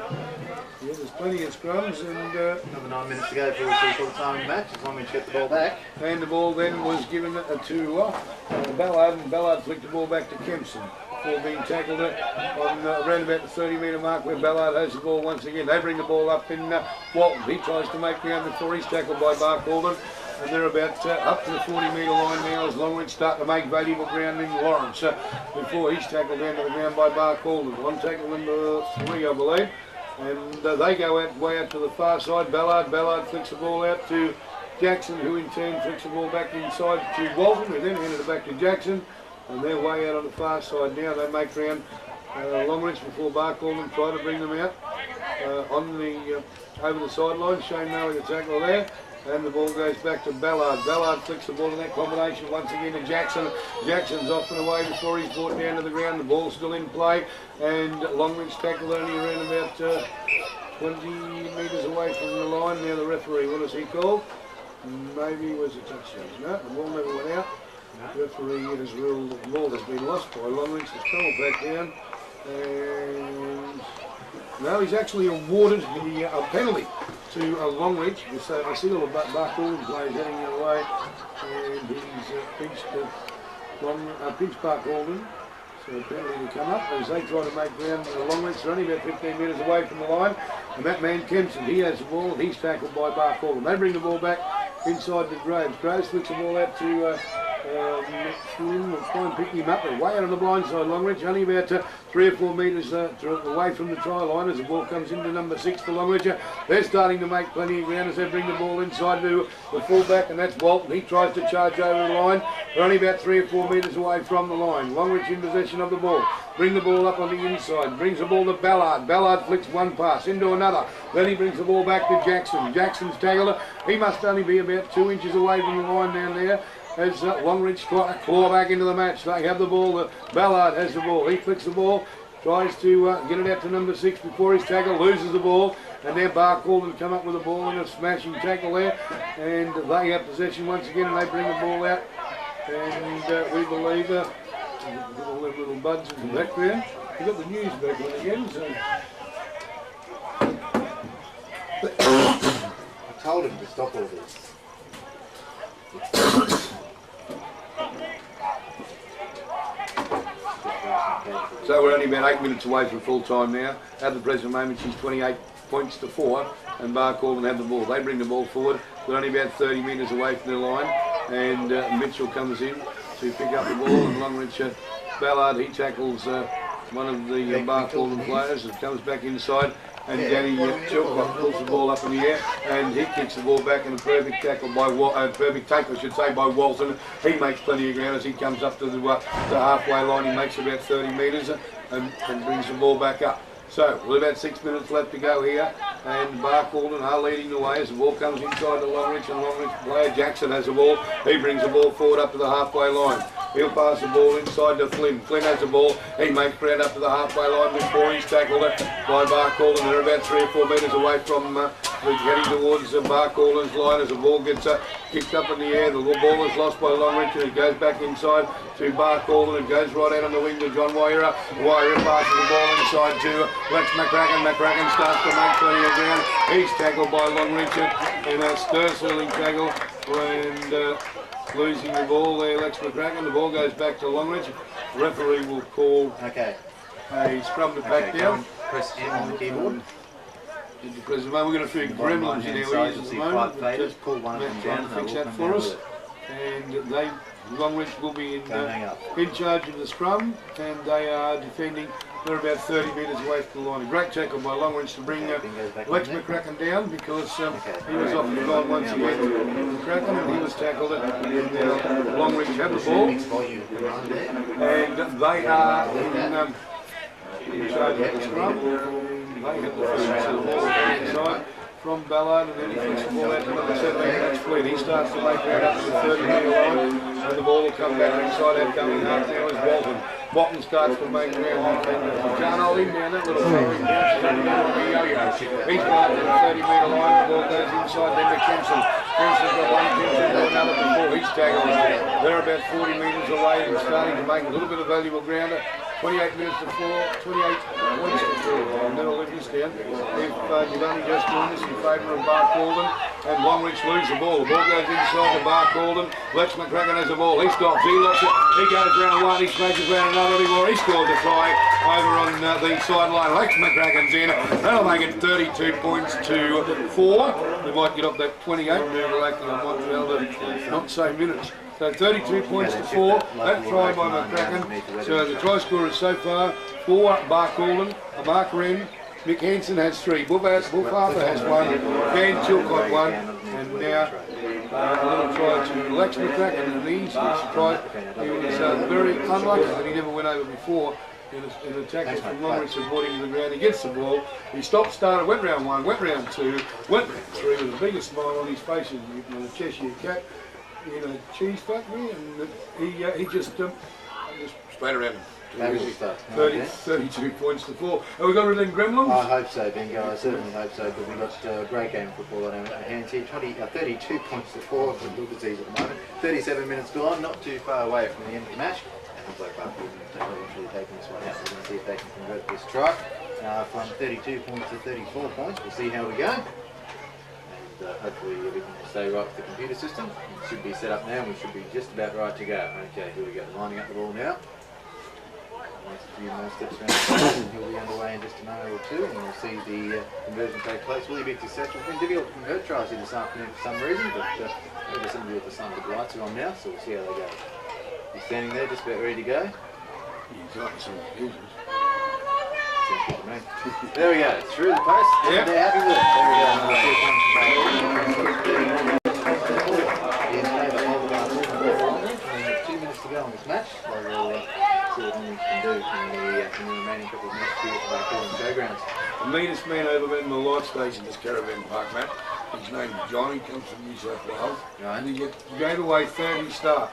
yeah, there's plenty of scrums and another 9 minutes to go for the time in the match as Longreach get the ball back. And the ball then was given to Ballard, and Ballard flicked the ball back to Kempson. Ball being tackled on around about the 30-metre mark where Ballard has the ball once again. They bring the ball up in Walton. He tries to make ground before he's tackled by Barcaldine. and they're about up to the 40-metre line now as Longreach start to make valuable ground in Lawrence before he's tackled down to the ground by Barcaldine. One tackle number 3, I believe, and they go way out to the far side. Ballard flicks the ball out to Jackson, who in turn flicks the ball back inside to Walton, who then handed it back to Jackson, and they're way out on the far side now. They make round Longreach before Barcaldine try to bring them out on the over the sideline. Shane Murray the tackle there, and the ball goes back to Ballard. Ballard flicks the ball in that combination once again to Jackson. Jackson's off and away before he's brought down to the ground. The ball's still in play, and Longreach tackled only around about 20 metres away from the line. Now the referee, what has he called? Maybe it was a touchdown. No, the ball never went out. The referee has ruled that the ball has been lost by Longreach. It's come back down, and no, he's actually awarded a penalty to Longreach. So I see all the Barcaldine players heading the other way, and he's pinched Barcaldine. So a penalty to come up as they try to make ground. Longreach are only about 15 metres away from the line, and that man Kempson, he has the ball, and he's tackled by Barcaldine. They bring the ball back inside to Graves. Graves flicks the ball out to Flynn. Will try and pick him up. They're way out on the blind side. Longreach only about 3 or 4 metres away from the try line as the ball comes into number 6 for Longreach. They're starting to make plenty of ground as they bring the ball inside to the fullback, and that's Walton. He tries to charge over the line. They're only about 3 or 4 metres away from the line. Longreach in possession of the ball. Bring the ball up on the inside. Brings the ball to Ballard. Ballard flicks one pass into another. Then he brings the ball back to Jackson. Jackson's tackled. He must only be about 2 inches away from the line down there as Longreach try to claw back into the match. They have the ball. Ballard has the ball. He flicks the ball. Tries to get it out to number 6 before his tackle. Loses the ball. And now Barcaldine come up with the ball and a smashing tackle there. And they have possession once again, and they bring the ball out. And we believe all them little buds in the background. We've got the news back on again, so I told him to stop all this. So we're only about 8 minutes away from full time now. At the present moment, she's 28 points to 4, and Barcaldine have the ball. They bring the ball forward. They're only about 30 metres away from the line, and Mitchell comes in to pick up the ball, and Longreach Ballard, he tackles one of the Barcaldine players and comes back inside, and Danny Chilcott pulls the ball up in the air, and he kicks the ball back in a perfect tackle by perfect take, I should say, by Walton. He makes plenty of ground as he comes up to the halfway line. He makes about 30 metres and brings the ball back up. So, with about 6 minutes left to go here, and Barcaldine are leading the way as the ball comes inside to Longreach, and Longreach player Jackson has the ball. He brings the ball forward up to the halfway line. He'll pass the ball inside to Flynn. Flynn has the ball. He makes ground up to the halfway line before he's tackled by Barcaldine. They're about 3 or 4 metres away from heading towards Barcaldine's line as the ball gets kicked up in the air. The ball is lost by Longreach, and it goes back inside to Barcaldine. It goes right out on the wing to John Wyra. Wyra passes the ball inside to Lex McCracken. McCracken starts to make plenty of ground. He's tackled by Longreach in a stir-sealing tackle, and losing the ball there, Lex McCracken. The ball goes back to Longreach. The referee will call a scrum to back down. Press M on the keyboard. We've got a few gremlins in our ears at the moment. Just pull one of them down and fix they'll that come for down us. with it. And Longreach will be in charge of the scrum, and they are defending. They're about 30 metres away from the line. A great tackle by Longreach to bring Lex McCracken down, because he was off the line once again. McCracken, and he was tackled, and Longreach have the ball, and they are in charge of the scrum. They have the ball inside from Ballard, and then he flicks the ball out to number 17, that's Flynn. He starts to make that up to the 30-metre line, and the ball will come back inside. Out coming half now is Walton. Walton starts to make ground. Can't hold him down, that little fella. He bounces up and down like a yo-yo. He's marked at the 30-metre line, the ball goes inside, then to Kempson. Kempson's got one, Kempson got another before he's tackled. They're about 40 metres away and starting to make a little bit of valuable ground. 28 minutes to 4, 28 points to 4. And then I'll leave this down. If you've only just joined us in favour of Barcaldine, and Longreach lose the ball. The ball goes inside the Barcaldine. Lex McCracken has the ball. He stops, he locks it, he goes round one, he smashes round another anymore. He scored the try over on the sideline. Lex McCracken's in. That'll make it 32 points to 4. We might get up that 28. We'll actually, I might be able to not say minutes. So 32 points to 4. That try by McCracken. So the try scorers so far, 4 Barcaldine, a marker in. Mick Hansen has 3, Buff Harper has 1, Dan Chilcott 1, and now a little try to Lex McCracken, and an easy try. He was very unlucky that he never went over before in an attack from Longreach and brought him to the ground. He gets the ball, he stopped, started, went round 1, went round 2, went round 3 with the biggest smile on his face in a Cheshire cat in a cheese factory, and he just straight around him. 32 points to 4. Have we got rid of them Gremlins? I hope so, Bingo. I certainly hope so, but we've got a great game of football on our hands here. 32 points to 4 for the Bulldogs at the moment. 37 minutes gone, not too far away from the end of the match. And looks like Barcaldine eventually taking this one out. We're going to see if they can convert this try from 32 points to 34 points. We'll see how we go. And hopefully we can stay right with the computer system. It should be set up now and we should be just about right to go. Okay, here we go. Lining up the ball now. Next few more steps around and he'll be underway in just a moment or two, and we'll see the conversion take place. Will he be successful? It's been difficult to convert tries here this afternoon for some reason, but maybe something with the sun, the lights are on now, so we'll see how they go. He's standing there just about ready to go. He's got some users. Sounds good to me. There we go, through the post. Yep. They're happy with it. There we go. Here comes in favour of Barcaldine. 2 minutes to go on this match, so we'll see what we can do in the remaining couple of minutes here at the Barcaldine Showgrounds. The meanest man over in the light station is Caravan Park, Matt. His name's John, he comes from New South Wales. Right. And he gave away 30 start.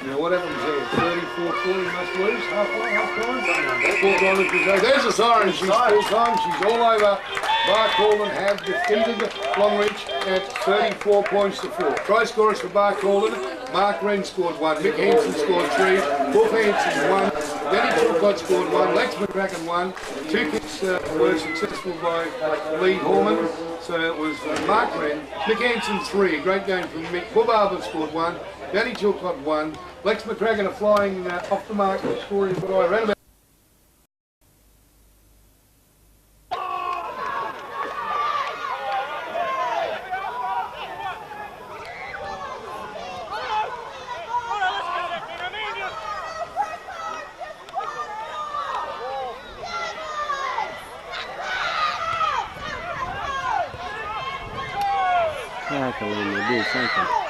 Now what happens there? 34-40 must lose, half time? There's a siren, she's full time, she's all over. Barcaldine have defeated Longreach at 34 points to 4. Try scorers for Barcaldine. Mark Wren scored 1, Mick Hansen scored 3, Buff Hansen 1, Danny Chilcott scored 1, Lex McCracken 1, 2 kicks were successful by Lee Horman, so it was Mark Wren, Mick Hansen 3, a great game from Mick, Buff Harper scored 1, Danny Chilcott 1, Lex McCracken are flying off the mark, scoring by around about Barcaldine will do something.